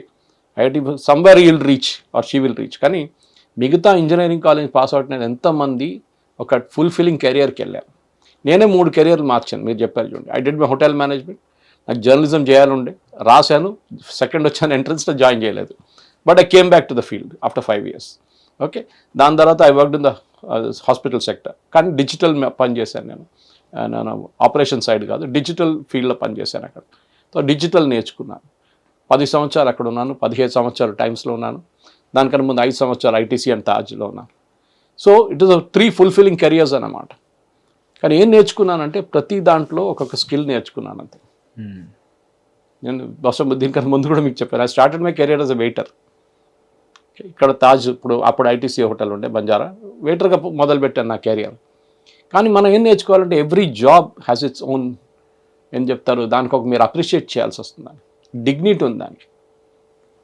IIT somewhere will reach or she will reach. కానీ మిగతా ఇంజనీరింగ్ కాలేజ్ పాస్ అవుట్ నేను ఎంతమంది ఒక ఫుల్ఫిల్లింగ్ కెరియర్కి వెళ్ళారు. నేనే 3 కెరియర్లు మార్చాను. మీరు చెప్పారు చూడండి, I did my hotel management. నాకు జర్నలిజం చేయాలండే, రాశాను, సెకండ్ వచ్చాను, ఎంట్రన్స్లో జాయిన్ చేయలేదు. But I came back to the field after 5 years. Okay, దాని తర్వాత I worked in the hospital sector, కానీ డిజిటల్ పని చేశాను నేను ఆపరేషన్ సైడ్ కాదు, డిజిటల్ ఫీల్డ్లో పనిచేశాను అక్కడ. సో డిజిటల్ నేర్చుకున్నాను. 10 సంవత్సరాలు అక్కడ ఉన్నాను, 17 సంవత్సరాలు టైమ్స్లో ఉన్నాను, దానికన్నా ముందు 5 సంవత్సరాలు ఐటీసీ అండ్ తాజ్లో ఉన్నాను. So it is 3 fulfilling careers అన్నమాట. కానీ ఏం నేర్చుకున్నానంటే ప్రతి దాంట్లో ఒక్కొక్క స్కిల్ నేర్చుకున్నాను అంతే. నేను బహుశా దీనికన్నా ముందు కూడా మీకు చెప్పాను, I started my career as a waiter. ఇక్కడ తాజ్ అప్పుడు ఐటీసీ హోటల్ ఉండే బంజారా, వెయిటర్గా మొదలుపెట్టాను నా కెరియర్. కానీ మనం ఏం నేర్చుకోవాలంటే every job has its own, ఏం చెప్తారు, దానికి ఒక మీరు అప్రిషియేట్ చేయాల్సి వస్తుంది, దానికి డిగ్నిటీ ఉంది దానికి.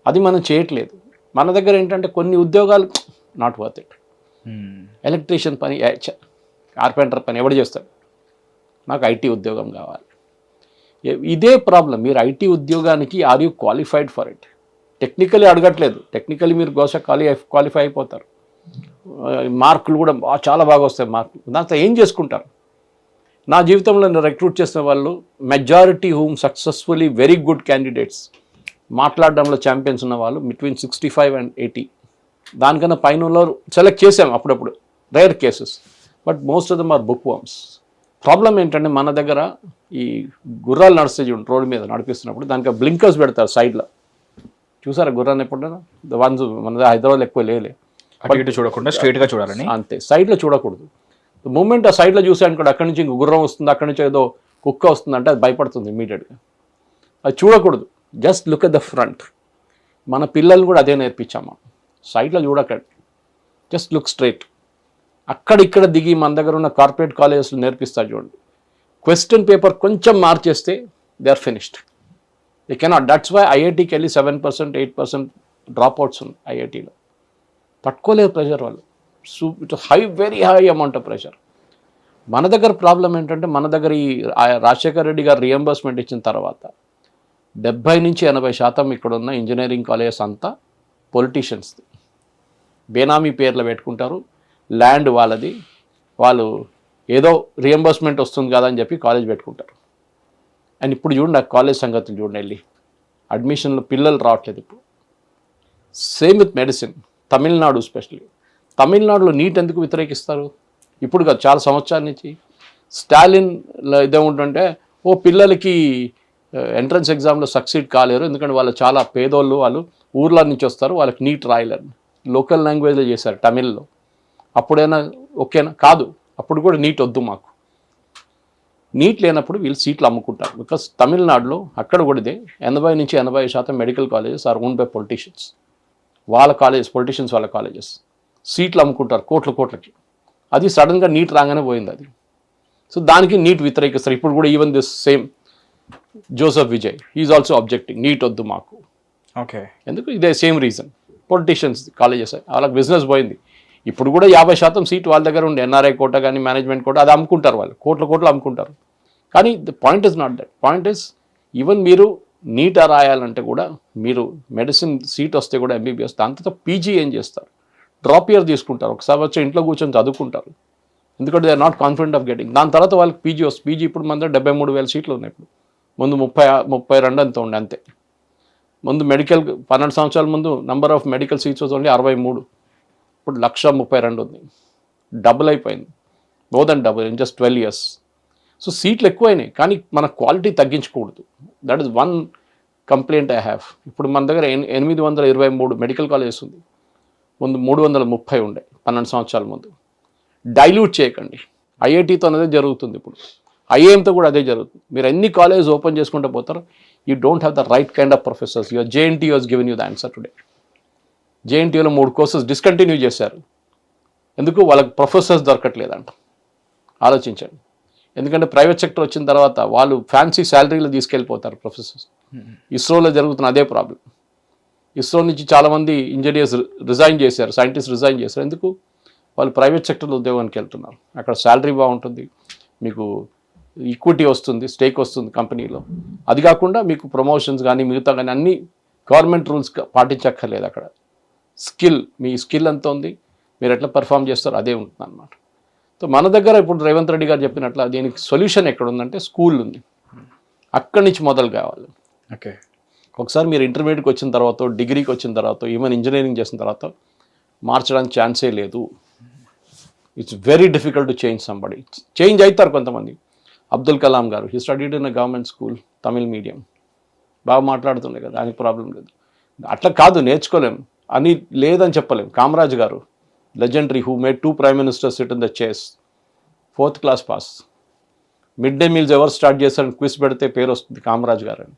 అది మనం చేయట్లేదు. మన దగ్గర ఏంటంటే కొన్ని ఉద్యోగాలు నాట్ వర్త్ ఇట్. ఎలక్ట్రీషియన్ పని, కార్పెంటర్ పని ఎవడు చేస్తాడు? నాకు ఐటీ ఉద్యోగం కావాలి. ఇదే ప్రాబ్లం. మీరు ఐటీ ఉద్యోగానికి are you qualified for it? Technically అడగట్లేదు, టెక్నికలీ మీరు బహుశా క్వాలిఫై అయిపోతారు, మార్కులు కూడా చాలా బాగా వస్తాయి మార్కులు, దాంతో ఏం చేసుకుంటారు? నా జీవితంలో నేను రిక్రూట్ చేసిన వాళ్ళు majority whom successfully very good candidates, మాట్లాడడంలో ఛాంపియన్స్ ఉన్న వాళ్ళు బిట్వీన్ 65 and 80, దానికన్నా పైన వాళ్ళు సెలెక్ట్ చేసాం అప్పుడప్పుడు, rare cases, but most of them are bookworms. Problem ఏంటంటే మన దగ్గర ఈ గుర్రాలు నడిస్తే చూడండి, రోడ్డు మీద నడిపిస్తున్నప్పుడు దానికి బ్లింకర్స్ పెడతారు సైడ్లో. చూసారా గుర్రాన్ని ఎప్పుడైనా? వన్స్ మన హైదరాబాద్లో ఎక్కువ లేలే, ఇటు చూడకుండా స్ట్రైట్గా చూడాలని, అంతే, సైడ్లో చూడకూడదు. మూమెంట్ ఆ సైడ్లో చూసాను కూడా, అక్కడి నుంచి ఇంకో గుర్రం వస్తుంది, అక్కడి నుంచి ఏదో కుక్క వస్తుంది అంటే అది భయపడుతుంది ఇమీడియట్గా. అది చూడకూడదు, just look at the front. మన పిల్లల్ని కూడా అదే నేర్పించాము, సైడ్లో చూడకండి, జస్ట్ లుక్ స్ట్రైట్. అక్కడిక్కడ దిగి మన దగ్గర ఉన్న కార్పొరేట్ కాలేజెస్లో నేర్పిస్తారు చూడండి, క్వశ్చన్ పేపర్ కొంచెం మార్చేస్తే they are finished. They cannot. That's why ఐఐటీకి వెళ్ళి 7%, 8% డ్రాప్ అవుట్స్ ఉంది ఐఐటీలో. తట్టుకోలేదు ప్రెషర్ వాళ్ళు. It very high amount of pressure. మన దగ్గర ప్రాబ్లం ఏంటంటే, మన దగ్గర ఈ రాజశేఖర్ రెడ్డి గారు రియంబర్స్మెంట్ ఇచ్చిన తర్వాత 70 నుంచి 80% ఇక్కడ ఉన్న ఇంజనీరింగ్ కాలేజెస్ అంతా పొలిటీషియన్స్ది, బేనామీ పేర్లు పెట్టుకుంటారు, ల్యాండ్ వాళ్ళది, వాళ్ళు ఏదో రియంబర్స్మెంట్ వస్తుంది కదా అని చెప్పి కాలేజ్ పెట్టుకుంటారు. అండ్ ఇప్పుడు చూడండి ఆ కాలేజ్ సంగతులు చూడండి, వెళ్ళి అడ్మిషన్లో పిల్లలు రావట్లేదు ఇప్పుడు. Same with medicine, Tamil Nadu especially. తమిళనాడులో నీట్ ఎందుకు వ్యతిరేకిస్తారు? ఇప్పుడు కాదు, చాలా సంవత్సరాల నుంచి. స్టాలిన్ ఇదేముంటుంటే, పిల్లలకి ఎంట్రన్స్ ఎగ్జామ్లో సక్సీడ్ కాలేరు, ఎందుకంటే వాళ్ళు చాలా పేదోళ్ళు, వాళ్ళు ఊర్ల నుంచి వస్తారు, వాళ్ళకి నీట్ రాయలేరు, లోకల్ లాంగ్వేజ్లో చేశారు తమిళ్లో. అప్పుడైనా ఓకేనా? కాదు, అప్పుడు కూడా నీట్ వద్దు మాకు. నీట్ లేనప్పుడు వీళ్ళు సీట్లు అమ్ముకుంటారు. బికాస్ తమిళనాడులో అక్కడ కూడా ఇదే 80 నుంచి 80% medical colleges are own by politicians. వాళ్ళ కాలేజెస్, పొలిటీషియన్స్ వాళ్ళ కాలేజెస్, సీట్లు అమ్ముకుంటారు కోట్లకి. అది సడన్గా నీట్ రాగానే పోయింది అది. సో దానికి నీట్ వ్యతిరేకిస్తారు. ఇప్పుడు కూడా even this same Joseph Vijay is also objecting, NEET వద్దు మాకు. ఓకే, ఎందుకు? ఇదే సేమ్ రీజన్. పొలిటీషియన్స్ కాలేజెస్ వాళ్ళకి బిజినెస్ పోయింది. ఇప్పుడు కూడా 50% సీట్ వాళ్ళ దగ్గర ఉండే, ఎన్ఆర్ఐ కోట కానీ మేనేజ్మెంట్ కోట, అది అమ్ముకుంటారు వాళ్ళు, కోట్లు అమ్ముకుంటారు. కానీ the point is not that. Point is, even మీరు నీట్ రాయాలంటే కూడా, మీరు మెడిసిన్ సీట్ వస్తే కూడా ఎంబీబీఎస్, దాంతో పీజీ ఏం చేస్తారు? డ్రాప్ ఇయర్ తీసుకుంటారు, ఒకసారి వచ్చి ఇంట్లో కూర్చొని చదువుకుంటారు, ఎందుకంటే they are not confident of getting. దాని తర్వాత వాళ్ళకి పీజీ వస్తుంది. పీజీ ఇప్పుడు మన దగ్గర 73,000 సీట్లు ఉన్నాయి. ఇప్పుడు ముందు 32 అంత ఉండే అంతే. ముందు మెడికల్ 12 సంవత్సరాల ముందు number of medical seats only 63, ఇప్పుడు 132 ఉంది, డబుల్ అయిపోయింది, more than double in just 12 years. So సీట్లు ఎక్కువైనాయి, కానీ మన క్వాలిటీ తగ్గించకూడదు. That is one complaint I have. ఇప్పుడు మన దగ్గర 823 మెడికల్ కాలేజెస్ ఉంది, ముందు 330 ఉండే 12 సంవత్సరాల ముందు. డైల్యూట్ చేయకండి. ఐఐటీతో అదే జరుగుతుంది, ఇప్పుడు ఐఏఎంతో కూడా అదే జరుగుతుంది. మీరు ఎన్ని కాలేజెస్ ఓపెన్ చేసుకుంటూ పోతారు, you don't have the right kind of professors. Your JNTU has given you the answer today. జేఎన్టీయూలో 3 కోర్సెస్ డిస్కంటిన్యూ చేశారు. ఎందుకు? వాళ్ళకి ప్రొఫెసర్స్ దొరకట్లేదంట. ఆలోచించండి. ఎందుకంటే ప్రైవేట్ సెక్టర్ వచ్చిన తర్వాత వాళ్ళు ఫ్యాన్సీ శాలరీలు తీసుకెళ్ళిపోతారు ప్రొఫెసర్స్. ఇస్రోలో జరుగుతున్న అదే ప్రాబ్లం. ఇస్రో నుంచి చాలామంది ఇంజనీర్స్ రిజైన్ చేశారు, సైంటిస్ట్ రిజైన్ చేశారు. ఎందుకు? వాళ్ళు ప్రైవేట్ సెక్టర్లో ఉద్యోగానికి వెళ్తున్నారు. అక్కడ శాలరీ బాగుంటుంది, మీకు ఈక్విటీ వస్తుంది, స్టేక్ వస్తుంది కంపెనీలో. అది కాకుండా మీకు ప్రమోషన్స్ కానీ మిగతా కానీ అన్నీ గవర్నమెంట్ రూల్స్ పాటించక్కర్లేదు. అక్కడ స్కిల్, మీ స్కిల్ ఎంత ఉంది, మీరు ఎట్లా పర్ఫామ్ చేస్తారో అదే ఉంటుంది అన్నమాట. సో మన దగ్గర ఇప్పుడు రేవంత్ రెడ్డి గారు చెప్పినట్ల దీనికి సొల్యూషన్ ఎక్కడ ఉందంటే, స్కూల్ ఉంది, అక్కడి నుంచి మొదలు కావాలి. ఓకే, ఒకసారి మీరు ఇంటర్మీడియట్కి వచ్చిన తర్వాత, డిగ్రీకి వచ్చిన తర్వాత, ఈవెన్ ఇంజనీరింగ్ చేసిన తర్వాత మార్చడానికి ఛాన్సే లేదు. It's very difficult to change somebody. Change అవుతారు కొంతమంది. అబ్దుల్ కలాం గారు, he studied in a government school, Tamil medium, బాగా మాట్లాడుతుండే కదా, దానికి ప్రాబ్లం లేదు. అట్లా కాదు, నేర్చుకోలేం అని లేదని చెప్పలేం. కామరాజ్ గారు, legendary, who made 2 prime ministers SIT in the chairs, 4th class pass. Mid day meals ఎవరు స్టార్ట్ చేస్తారని క్విజ్ పెడితే పేరు వస్తుంది, కామరాజ్ గారు అని.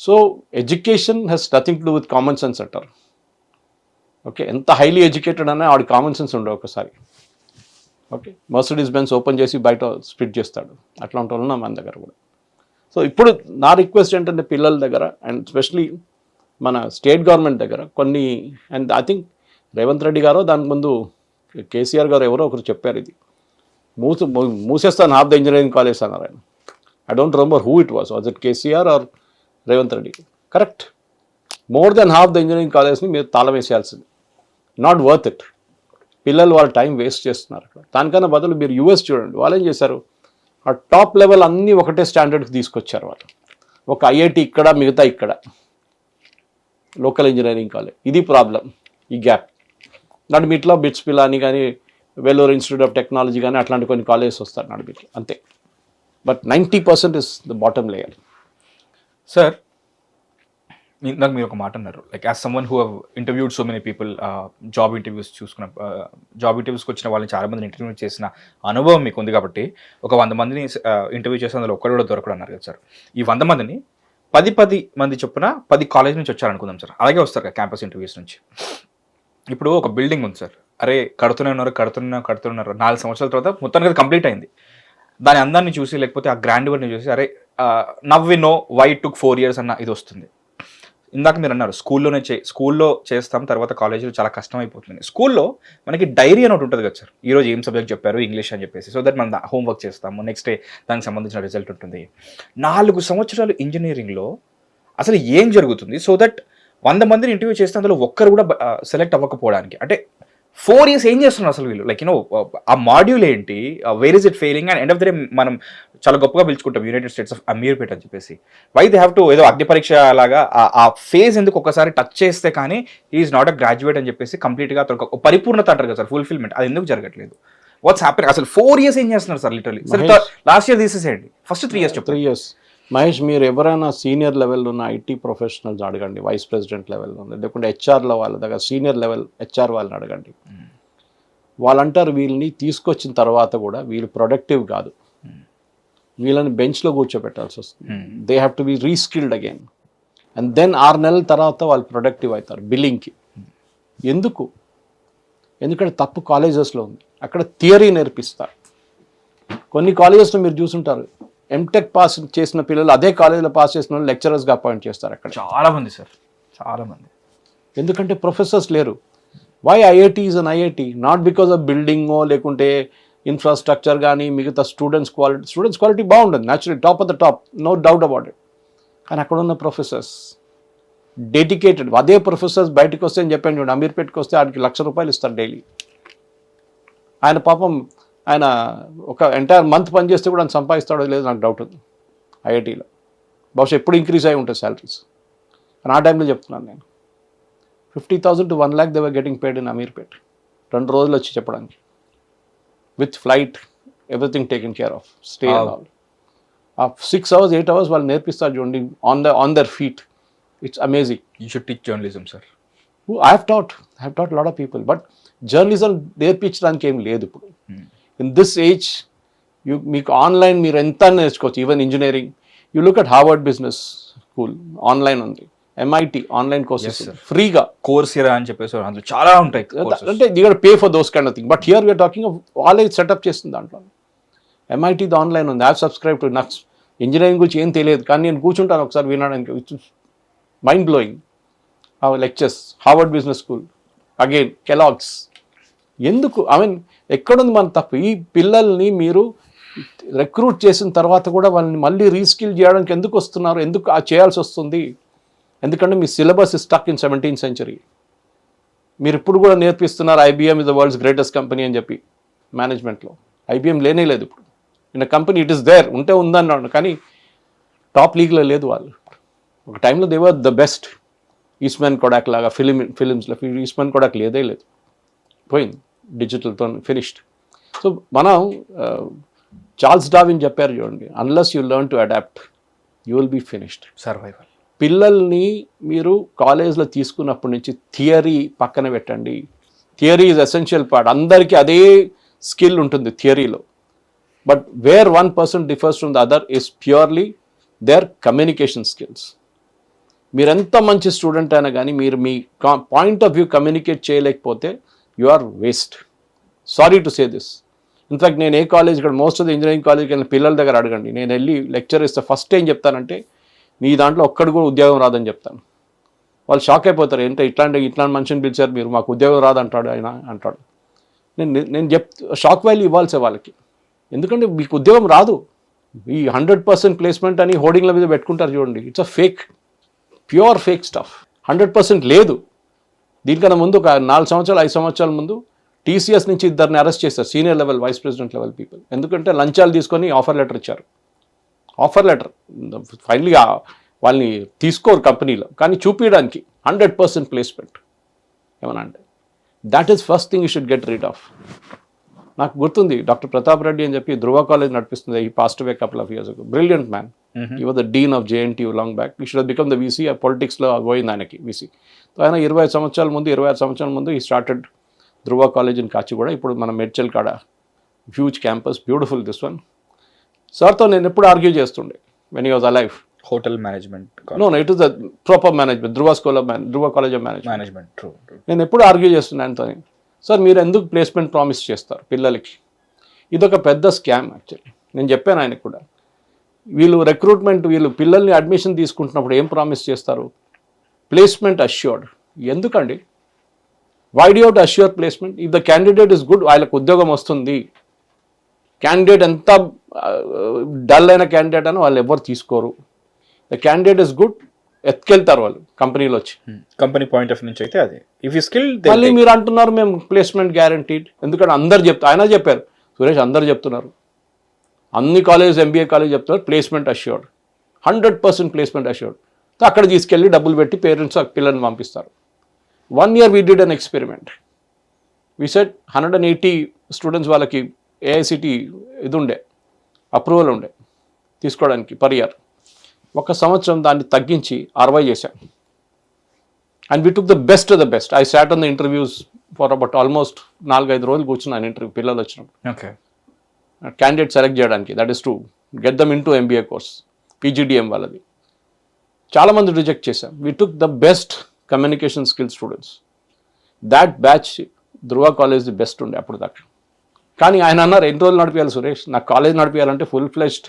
So education has nothing to do with common sense అంటారు. ఓకే, ఎంత హైలీ ఎడ్యుకేటెడ్ అనే ఆవిడ కామన్ సెన్స్ ఉండవు ఒకసారి. ఓకే, మర్సిడీస్ బెన్స్ ఓపెన్ చేసి బయట స్ప్లిట్ చేస్తాడు. అట్లాంటి వాళ్ళు మన దగ్గర కూడా. సో ఇప్పుడు నా రిక్వెస్ట్ ఏంటంటే పిల్లల దగ్గర, అండ్ ఎస్పెషలీ మన స్టేట్ గవర్నమెంట్ దగ్గర కొన్ని, and I think Revanth Reddy garu, దానికి ముందు కేసీఆర్ గారు ఎవరో ఒకరు చెప్పారు, ఇది మూసేస్తాను హాఫ్ ద ఇంజనీరింగ్ కాలేజ్ అన్నారు ఆయన. I don't remember who it was it KCR or Revanth Reddy. Correct, more than half the engineering కాలేజ్ని మీరు తాళం వేసేయాల్సింది. Not worth it. పిల్లలు వాళ్ళ టైం వేస్ట్ చేస్తున్నారు అక్కడ. దానికన్నా బదులు మీరు యూఎస్ చూడండి, వాళ్ళు ఏం చేశారు, ఆ టాప్ లెవెల్ అన్నీ ఒకటే స్టాండర్డ్కి తీసుకొచ్చారు వాళ్ళు. ఒక ఐఐటి ఇక్కడ, మిగతా ఇక్కడ, లోకల్ ఇంజనీరింగ్ కాలేజ్. ఇది ప్రాబ్లం, ఈ గ్యాప్. నడిమిట్లో బిట్స్ పిలాని కానీ, వెల్లూర్ ఇన్స్టిట్యూట్ ఆఫ్ టెక్నాలజీ కానీ అట్లాంటి కొన్ని కాలేజెస్ వస్తారు నడిమిట్లో, అంతే. But 90% is the bottom layer. Sir, నాకు మీరు ఒక మాట అన్నారు, like as someone who have interviewed so many people, job interviews చూసుకున్న, జాబ్ ఇంటర్వ్యూస్కి వచ్చిన వాళ్ళని చాలా మందిని ఇంటర్వ్యూ చేసిన అనుభవం మీకు ఉంది కాబట్టి, ఒక 100 మందిని ఇంటర్వ్యూ చేసిన అందులో ఒక్కరు కూడా దొరకడు అన్నారు కదా సార్. ఈ 100 మందిని 10 మంది చొప్పున 10 కాలేజ్ నుంచి వచ్చారనుకుందాం సార్, అలాగే వస్తారు కదా క్యాంపస్ ఇంటర్వ్యూస్ నుంచి. ఇప్పుడు ఒక బిల్డింగ్ ఉంది సార్, అరే కడుతున్నారు 4 సంవత్సరాల తర్వాత మొత్తానికి అది కంప్లీట్ అయింది. దాని అందాన్ని చూసి, లేకపోతే ఆ గ్రాండ్వర్ని చూసి, అరే now we know why it took 4 years అన్న ఇది వస్తుంది. ఇందాక మీరు అన్నారు స్కూల్లో చేస్తాం, తర్వాత కాలేజీలో చాలా కష్టం అయిపోతుంది. స్కూల్లో మనకి డైరీ అని ఒకటి ఉంటుంది కదా సార్, ఈరోజు ఏం సబ్జెక్ట్ చెప్పారు, ఇంగ్లీష్ అని చెప్పేసి, సో దట్ మనం హోంవర్క్ చేస్తాము, నెక్స్ట్ డే దానికి సంబంధించిన రిజల్ట్ ఉంటుంది. 4 సంవత్సరాలు ఇంజనీరింగ్లో అసలు ఏం జరుగుతుంది, సో దట్ 100 మందిని ఇంటర్వ్యూ చేస్తే అందులో ఒక్కరు కూడా సెలెక్ట్ అవ్వకపోవడానికి? అంటే 4 years ఏం చేస్తున్నారు అసలు వీళ్ళు? లైక్ ఆ మాడ్యూల్ ఏంటి, where is it failing, and end of the day మనం చాలా గొప్పగా పిలుచుకుంటాం యునైటెడ్ స్టేట్స్ ఆఫ్ అమీర్పేట్ అని చెప్పేసి. వై దే హ్యావ్ టు ఏదో అగ్ని పరీక్ష లాగా ఆ ఫేజ్ ఎందుకు ఒకసారి టచ్ చేస్తే కానీ ఈజ్ నాట్ అ గ్రాడ్యుయేట్ అని చెప్పేసి కంప్లీట్గా ఒక పరిపూర్ణత అంటారు కదా సార్, ఫుల్ఫిల్మెంట్, అది ఎందుకు జరగట్లేదు? వాట్స్ హ్యాపెనింగ్ అసలు? 4 years ఏం చేస్తున్నారు sir literally? Sir last year తీసేసేయండి, ఫస్ట్ 3 years చెప్పు. 3 years. మహేష్, మీరు ఎవరైనా సీనియర్ లెవెల్లో ఉన్న ఐటీ ప్రొఫెషనల్స్ అడగండి, వైస్ ప్రెసిడెంట్ లెవెల్లో ఉంది, లేకుంటే హెచ్ఆర్లో వాళ్ళ దగ్గర సీనియర్ లెవెల్ హెచ్ఆర్ వాళ్ళని అడగండి. వాళ్ళంటారు వీళ్ళని తీసుకొచ్చిన తర్వాత కూడా వీళ్ళు ప్రొడక్టివ్ కాదు, వీళ్ళని బెంచ్లో కూర్చోబెట్టాల్సి వస్తుంది. They have to be reskilled again, and then 6 నెలల తర్వాత వాళ్ళు ప్రొడక్టివ్ అవుతారు బిల్లింగ్కి. ఎందుకు? ఎందుకంటే తప్పు కాలేజెస్లో ఉంది. అక్కడ థియరీ నేర్పిస్తారు. కొన్ని కాలేజెస్లో మీరు చూసుంటారు, ఎంటెక్ పాస్ చేసిన పిల్లలు అదే కాలేజీలో పాస్ చేసిన వాళ్ళు లెక్చరర్స్గా అపాయింట్ చేస్తారు అక్కడ. చాలామంది సార్, చాలామంది. ఎందుకంటే ప్రొఫెసర్స్ లేరు. Why IIT is an IIT? Not because of బిల్డింగో లేకుంటే ఇన్ఫ్రాస్ట్రక్చర్ కానీ మిగతా స్టూడెంట్స్ క్వాలిటీ బాగుంటుంది, natural top of the top, no doubt about it. కానీ అక్కడ ఉన్న ప్రొఫెసర్స్ డెడికేటెడ్. అదే ప్రొఫెసర్స్ బయటకు వస్తే అని చెప్పాను చూడండి, అమీర్పేట్కి వస్తే ఆయనకి ₹1,00,000 ఇస్తారు డైలీ. ఆయన పాపం ఆయన ఒక ఎంటైర్ మంత్ పనిచేస్తే కూడా ఆయన సంపాదిస్తాడో లేదో నాకు డౌట్ ఉంది ఐఐటీలో. బహుశా ఎప్పుడు ఇంక్రీజ్ అయి ఉంటాయి శాలరీస్. కానీ ఆ టైంలో చెప్తున్నాను నేను, 50,000 to 1 lakh they were getting paid in Ameerpet. 2 రోజులు వచ్చి చెప్పడానికి, with flight, everything taken care of, stay and all. ఆ 6 hours 8 hours వాళ్ళు నేర్పిస్తారు చూడండి, on their feet. It's amazing. You should teach journalism sir. I have taught lot of people, but journalism నేర్పించడానికి ఏం లేదు ఇప్పుడు. ఇన్ దిస్ ఏజ్ మీకు online మీరు ఎంత నేర్చుకోవచ్చు. Even engineering, you look at Harvard business School, online ఉంది. MIT online courses ఫ్రీగా, కోర్సిరా అని చెప్పేసి అందులో చాలా ఉంటాయి. అంటే you got pay for those kind of thing. But here we're talking of వాళ్ళే సెటప్ చేస్తుంది దాంట్లో. MIT ది ఆన్లైన్ ఉంది. I subscribe to. నాకు ఇంజనీరింగ్ గురించి ఏం తెలియదు, కానీ నేను కూర్చుంటాను ఒకసారి వినడానికి. It's mind blowing. ఆ lectures, Harvard business school, again Kellogg's. ఎందుకు? ఐ మీన్ ఎక్కడుంది మన తప్పు? ఈ పిల్లల్ని మీరు రిక్రూట్ చేసిన తర్వాత కూడా వాళ్ళని మళ్ళీ రీస్కిల్ చేయడానికి ఎందుకు వస్తున్నారు? ఎందుకు చేయాల్సి వస్తుంది? ఎందుకంటే మీ syllabus is stuck in 17th century. మీరు ఇప్పుడు కూడా నేర్పిస్తున్నారు IBM is the world's greatest company అని చెప్పి మేనేజ్మెంట్లో. IBM లేనే లేదు ఇప్పుడు. In a company it is there, ఉంటే ఉందన్నాడు, కానీ టాప్ లీగ్లో లేదు వాళ్ళు. ఒక టైంలో they were the best. Eastman Kodak లాగా ఫిలిమ్స్లో ఈస్ట్మెన్ కొడాక్ లేదే లేదు, పోయింది, డిజిటల్తో ఫినిష్డ్. సో మనం చార్ల్స్ డార్విన్ చెప్పారు చూడండి, unless you learn to adapt you will be finished. Survival. పిల్లల్ని మీరు కాలేజ్లో తీసుకున్నప్పటి నుంచి థియరీ పక్కన పెట్టండి. థియరీ ఈజ్ ఎసెన్షియల్ పార్ట్, అందరికీ అదే స్కిల్ ఉంటుంది థియరీలో. But where 1% differs from the other is purely their communication skills. మీరు ఎంత మంచి స్టూడెంట్ అయినా కానీ మీరు మీ పాయింట్ ఆఫ్ వ్యూ కమ్యూనికేట్ చేయలేకపోతే you are waste. Sorry to say this. In fact నేను ఏ కాలేజ్, ఇక్కడ మోస్ట్ ఆఫ్ ద ఇంజనీరింగ్ కాలేజ్కి వెళ్ళిన పిల్లల దగ్గర అడగండి, నేను వెళ్ళి లెక్చర్ ఇస్తే ఫస్ట్ ఏం చెప్తానంటే మీ దాంట్లో ఒక్కడు కూడా ఉద్యోగం రాదని చెప్తాను. వాళ్ళు షాక్ అయిపోతారు, ఏంటో ఇట్లాంటి మనిషిని పిలిచారు మీరు, మాకు ఉద్యోగం రాదంటాడు ఆయన అంటాడు. నేను షాక్ వాల్యూ ఇవ్వాల్సే వాళ్ళకి, ఎందుకంటే మీకు ఉద్యోగం రాదు. ఈ 100% ప్లేస్మెంట్ అని హోర్డింగ్ల మీద పెట్టుకుంటారు చూడండి, it's a fake, pure fake stuff. 100% లేదు. దీనికన్నా ముందు ఒక 4 సంవత్సరాలు 5 సంవత్సరాల ముందు టీసీఎస్ నుంచి 2 అరెస్ట్ చేశారు, senior level vice president level people. ఎందుకంటే లంచాలు తీసుకొని ఆఫర్ లెటర్ ఇచ్చారు. ఆఫర్ లెటర్ ఫైనల్గా వాళ్ళని తీసుకోరు కంపెనీలో, కానీ చూపించడానికి 100% ప్లేస్మెంట్ ఏమన్నా అంటే that is first thing you should get rid of. నాకు గుర్తుంది, డాక్టర్ ప్రతాప్ రెడ్డి అని చెప్పి ధృవ కాలేజ్ నడిపిస్తుంది, he passed away couple of years ago. Brilliant man. He was the dean of JNTU long back. He should become the VC. పొలిటిక్స్లో పోయింది ఆయనకి VC. ఆయన 26 సంవత్సరాల ముందు he started Dhruva college in Kachiguda. ఇప్పుడు మన మెడ్చల్ కాడ huge campus, beautiful this one. సార్తో నేను ఎప్పుడు ఆర్గ్యూ చేస్తుండే when you was alive. Hotel management. No it is the proper management, Dhruva college of management. నేను ఎప్పుడు ఆర్గ్యూ చేస్తున్నాను ఆయనతో, సార్ మీరు ఎందుకు ప్లేస్మెంట్ ప్రామిస్ చేస్తారు పిల్లలకి? ఇదొక పెద్ద స్కామ్ యాక్చువల్లీ. నేను చెప్పాను ఆయనకు కూడా, వీళ్ళు పిల్లల్ని అడ్మిషన్ తీసుకుంటున్నప్పుడు ఏం ప్రామిస్ చేస్తారు? Placement assured. ఎందుకండి? Why do you have to assure placement? If the candidate is good, వాళ్ళకి ఉద్యోగం వస్తుంది. క్యాండిడేట్ ఎంత డల్ అయిన క్యాండిడేట్ అని వాళ్ళు ఎవరు తీసుకోరు. ద క్యాండిడేట్ ఇస్ గుడ్, ఎత్తుకెళ్తారు వాళ్ళు కంపెనీలో వచ్చి. కంపెనీ పాయింట్ ఆఫ్ నుంచి అయితే అది ఇఫ్ యూ స్కిల్. మళ్ళీ మీరు అంటున్నారు మేము ప్లేస్మెంట్ గ్యారంటీడ్, ఎందుకంటే అందరు ఆయన చెప్పారు, సురేష్ అందరు చెప్తున్నారు, అన్ని కాలేజ్ MBA కాలేజ్ చెప్తున్నారు ప్లేస్మెంట్ అష్యూర్డ్, 100% ప్లేస్మెంట్ అష్యూర్డ్. అక్కడ తీసుకెళ్ళి డబ్బులు పెట్టి పేరెంట్స్ పిల్లల్ని పంపిస్తారు. 1 year we did an experiment. We said 180 students వాళ్ళకి AICT ఇది ఉండే, అప్రూవల్ ఉండే తీసుకోవడానికి పర్ ఇయర్. 1 సంవత్సరం దాన్ని తగ్గించి 60 చేశాం. And we took the best of the best. I sat on the interviews for about almost 4-5 రోజులు కూర్చున్నాను ఇంటర్వ్యూ పిల్లలు వచ్చినప్పుడు. ఓకే. క్యాండిడేట్ సెలెక్ట్ చేయడానికి, that is to get them in to MBA course, PGDM వాళ్ళది. చాలామంది రిజెక్ట్ చేశాం. We took the best communication skill students. That batch Dhruva college the best ఉండే అప్పుడు దాకా. కానీ ఆయన అన్నారు, ఎన్ని రోజులు నడిపించాలి సురేష్, నాకు కాలేజ్ నడిపించాలంటే ఫుల్ ఫ్లెజ్డ్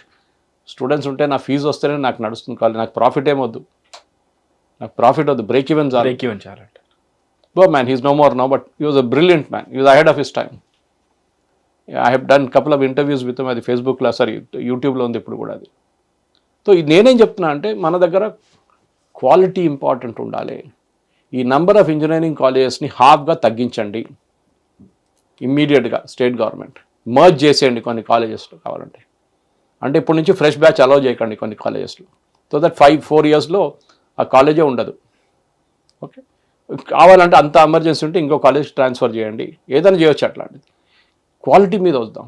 స్టూడెంట్స్ ఉంటే నా ఫీజు వస్తేనే నాకు నడుస్తుంది కాలేజ్, నాకు ప్రాఫిట్ ఏమొద్దు, బ్రేక్ ఈవెన్ చాలంటే. బో man, he's no more no, but he was a brilliant man, he was ahead of his time. I have done couple of interviews with అది ఫేస్బుక్లో, యూట్యూబ్లో ఉంది ఇప్పుడు కూడా అది. సో నేనేం చెప్తున్నా అంటే మన దగ్గర క్వాలిటీ ఇంపార్టెంట్ ఉండాలి. ఈ నంబర్ ఆఫ్ ఇంజనీరింగ్ కాలేజెస్ని హాఫ్గా తగ్గించండి ఇమ్మీడియట్గా. స్టేట్ గవర్నమెంట్ మర్జ్ చేసేయండి కొన్ని కాలేజెస్లో కావాలంటే. అంటే ఇప్పటి నుంచి ఫ్రెష్ బ్యాచ్ అలౌ చేయకండి కొన్ని కాలేజెస్లో, సో దట్ 4 yearsలో ఆ కాలేజే ఉండదు. ఓకే, కావాలంటే అంత ఎమర్జెన్సీ ఉంటే ఇంకో కాలేజ్ ట్రాన్స్ఫర్ చేయండి, ఏదైనా చేయొచ్చు. అట్లాంటిది క్వాలిటీ మీద వద్దాం.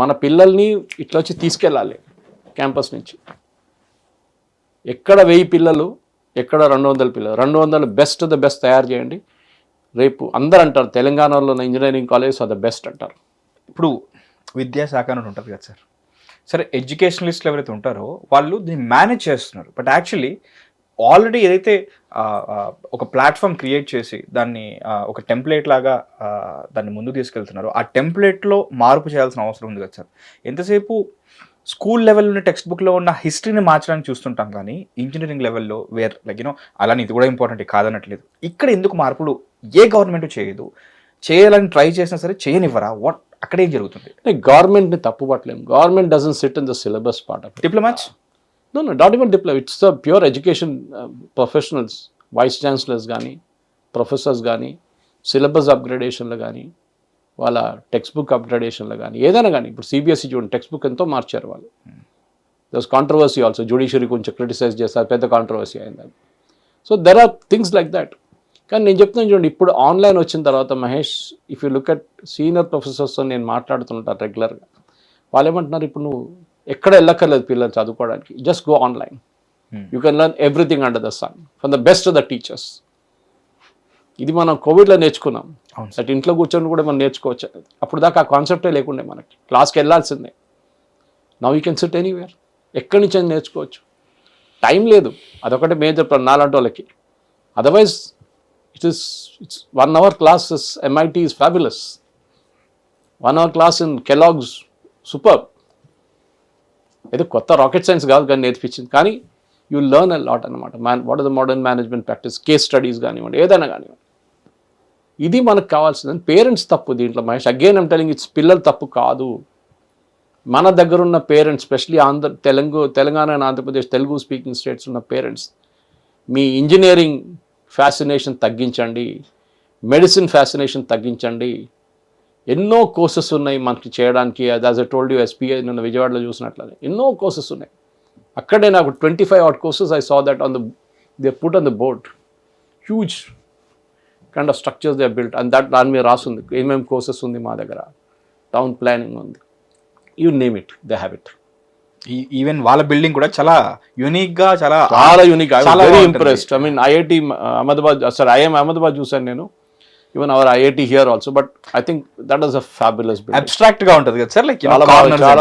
మన పిల్లల్ని ఇట్లా వచ్చి తీసుకెళ్ళాలి క్యాంపస్ నుంచి. ఎక్కడ 1000 పిల్లలు, ఎక్కడ 200 పిల్లలు, 200 బెస్ట్ ద బెస్ట్ తయారు చేయండి. రేపు అందరు అంటారు తెలంగాణలో ఉన్న engineering college are the best అంటారు. ఇప్పుడు విద్యాశాఖ అని ఉంటుంది కదా సార్, సరే ఎడ్యుకేషనలిస్టులు ఎవరైతే ఉంటారో వాళ్ళు దీన్ని మేనేజ్ చేస్తున్నారు. బట్ యాక్చువల్లీ ఆల్రెడీ ఏదైతే ఒక ప్లాట్ఫామ్ క్రియేట్ చేసి దాన్ని ఒక టెంప్లెట్ లాగా దాన్ని ముందుకు తీసుకెళ్తున్నారో ఆ టెంప్లెట్లో మార్పు చేయాల్సిన అవసరం ఉంది కదా సార్. ఎంతసేపు స్కూల్ లెవెల్లో టెక్స్ట్ బుక్లో ఉన్న హిస్టరీని మార్చడానికి చూస్తుంటాం, కానీ ఇంజనీరింగ్ లెవెల్లో అలానే ఇది కూడా ఇంపార్టెంట్ కాదనట్లేదు. ఇక్కడ ఎందుకు మార్పులు ఏ గవర్నమెంట్ చేయదు? చేయాలని ట్రై చేసినా సరే చేయనివ్వరా? అక్కడేం జరుగుతుంది? గవర్నమెంట్ని తప్పుపట్టలేము. Government doesn't sit in the syllabus part of diplomats. No, not even diploma. It's the pure education professionals, vice chancellors కానీ, ప్రొఫెసర్స్ కానీ, సిలబస్ అప్గ్రేడేషన్లో కానీ, వాళ్ళ టెక్స్ట్ బుక్ అప్గ్రేడేషన్లో కానీ, ఏదైనా కానీ. ఇప్పుడు CBSE చూడండి, టెక్స్ట్ బుక్ ఎంతో మార్చారు వాళ్ళు. దస్ కాంట్రవర్సీ ఆల్సో, జ్యుడిషియరీ కొంచెం క్రిటిసైజ్ చేస్తారు, పెద్ద కాంట్రవర్సీ అయింది. So there are things like that. కానీ నేను చెప్తున్నాను చూడండి, ఇప్పుడు ఆన్లైన్ వచ్చిన తర్వాత Mahesh, if you look at senior ప్రొఫెసర్స్తో నేను మాట్లాడుతుంటాను రెగ్యులర్గా, వాళ్ళు ఏమంటున్నారు, ఇప్పుడు నువ్వు ఎక్కడ వెళ్ళక్కర్లేదు పిల్లలు చదువుకోవడానికి, just go online, you can learn everything under the sun from the best of the teachers. ఇది మనం కోవిడ్లో నేర్చుకున్నాం, అట్ ఇంట్లో కూర్చొని కూడా మనం నేర్చుకోవచ్చు. అప్పుడు దాకా ఆ కాన్సెప్టే లేకుండే, మనకి క్లాస్కి వెళ్ళాల్సిందే. Now you can SIT anywhere, ఎక్కడి నుంచి అయినా నేర్చుకోవచ్చు. టైం లేదు, అదొకటి మేజర్ నాలాంటి వాళ్ళకి. Otherwise it's 1 hour class MIT is fabulous. 1 hour class in Kellogg's super. ఏదో కొత్త రాకెట్ సైన్స్ కాదు కానీ నేర్పించింది, కానీ యూ లెర్న్ అ లాట్ అనమాట. What are the modern management practice, case studies కానివ్వండి, ఏదైనా కానివ్వండి. ఇది మనకు కావాల్సింది. పేరెంట్స్ తప్పు దీంట్లో Mahesh. Again I'm telling, it's పిల్లల తప్పు కాదు. మన దగ్గర ఉన్న parents, specially Telangana and Andhra Pradesh Telugu speaking states ఉన్న పేరెంట్స్, మీ ఇంజనీరింగ్ ఫ్యాసినేషన్ తగ్గించండి, మెడిసిన్ ఫ్యాసినేషన్ తగ్గించండి. ఎన్నో కోర్సెస్ ఉన్నాయి మనకి చేయడానికి. As I told you, SPI నిన్న విజయవాడలో చూసినట్లనే ఎన్నో కోర్సెస్ ఉన్నాయి. అక్కడే నాకు 25 odd courses I saw that they put on the board. Huge kind of structures they are built, and that దాని మీద రాసుంది ఏమేమి కోర్సెస్ ఉంది మా దగ్గర, టౌన్ ప్లానింగ్ ఉంది, you name it, they have it. Even వాళ్ళ బిల్డింగ్ కూడా చాలా యూనిక్ గా, చాలా unique. I was very impressed. I mean IIT Ahmedabad, sir IIM Ahmedabad చూసాను నేను, even hour IIT here also. But I think that is a fabulous building. Abstract గా ఉంటుంది కదా సార్, లైక్ చాలా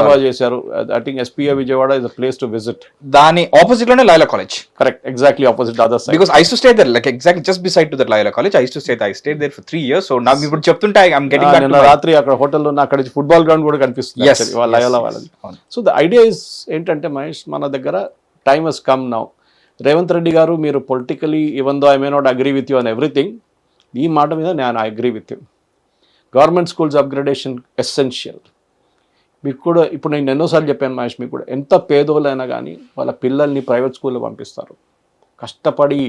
బాగా చేశారు. I think SPI Vijayawada is a place to visit. దాని opposite లోనే Laila college. Correct, exactly opposite, other side. Because I use to stay there, like exactly just beside to that Laila college. I use to stay there for 3 years. So నాకు ఇప్పుడు చెప్తుంటే I'm getting back to రాత్రి అక్కడ హోటల్లో అక్కడ football ground కూడా కనిపిస్తుంది లైలా వాళ్ళది. సో ద ఐడియా ఇస్ ఏంటంటే మహేష్, మన దగ్గర time has come now. Revanth Reddy గారు, మీరు politically even though I may not agree with you on everything, ఈ మాట మీద నేను I agree with you. Government schools upgradation essential. మీకు కూడా ఇప్పుడు నేను ఎన్నోసార్లు చెప్పాను మహేష్, మీకు కూడా ఎంత పేదోళ్ళైనా కానీ వాళ్ళ పిల్లల్ని ప్రైవేట్ స్కూల్లో పంపిస్తారు. కష్టపడి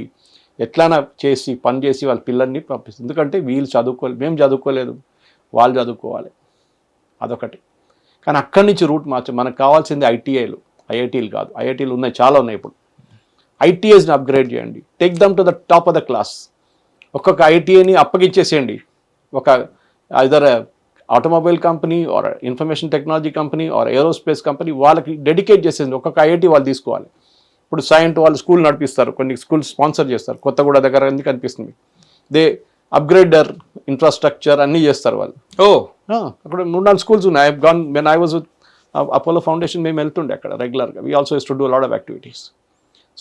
ఎట్లైనా చేసి పని చేసి వాళ్ళ పిల్లల్ని పంపిస్తారు. ఎందుకంటే వీళ్ళు చదువుకోలేదు, మేము చదువుకోలేదు, వాళ్ళు చదువుకోవాలి, అదొకటి. కానీ అక్కడి నుంచి రూట్ మార్చాలి. మనకు కావాల్సింది IITలు కాదు. IITలు ఉన్నాయి, చాలా ఉన్నాయి. ఇప్పుడు ITIస్ని అప్గ్రేడ్ చేయండి, take them to the top of the class. ఒక్కొక్క ITIని అప్పగించేసేయండి, ఒక either automobile company or information technology company or aerospace company, వాళ్ళకి డెడికేట్ చేసేది. ఒక్కొక్క IIT వాళ్ళు తీసుకోవాలి. ఇప్పుడు సైంట్ వాళ్ళు స్కూల్ నడిపిస్తారు, కొన్ని స్కూల్ స్పాన్సర్ చేస్తారు. కొత్తగూడ దగ్గర ఎందుకు కనిపిస్తుంది, దే అప్గ్రేడ్ దర్ ఇన్ఫ్రాస్ట్రక్చర్ అన్నీ చేస్తారు వాళ్ళు. అక్కడ 3-4 స్కూల్స్ ఉన్నాయి. I gone when I was Apollo foundation, మేము వెళ్తుండే అక్కడ రెగ్యులర్గా. We also use to do lot of activities.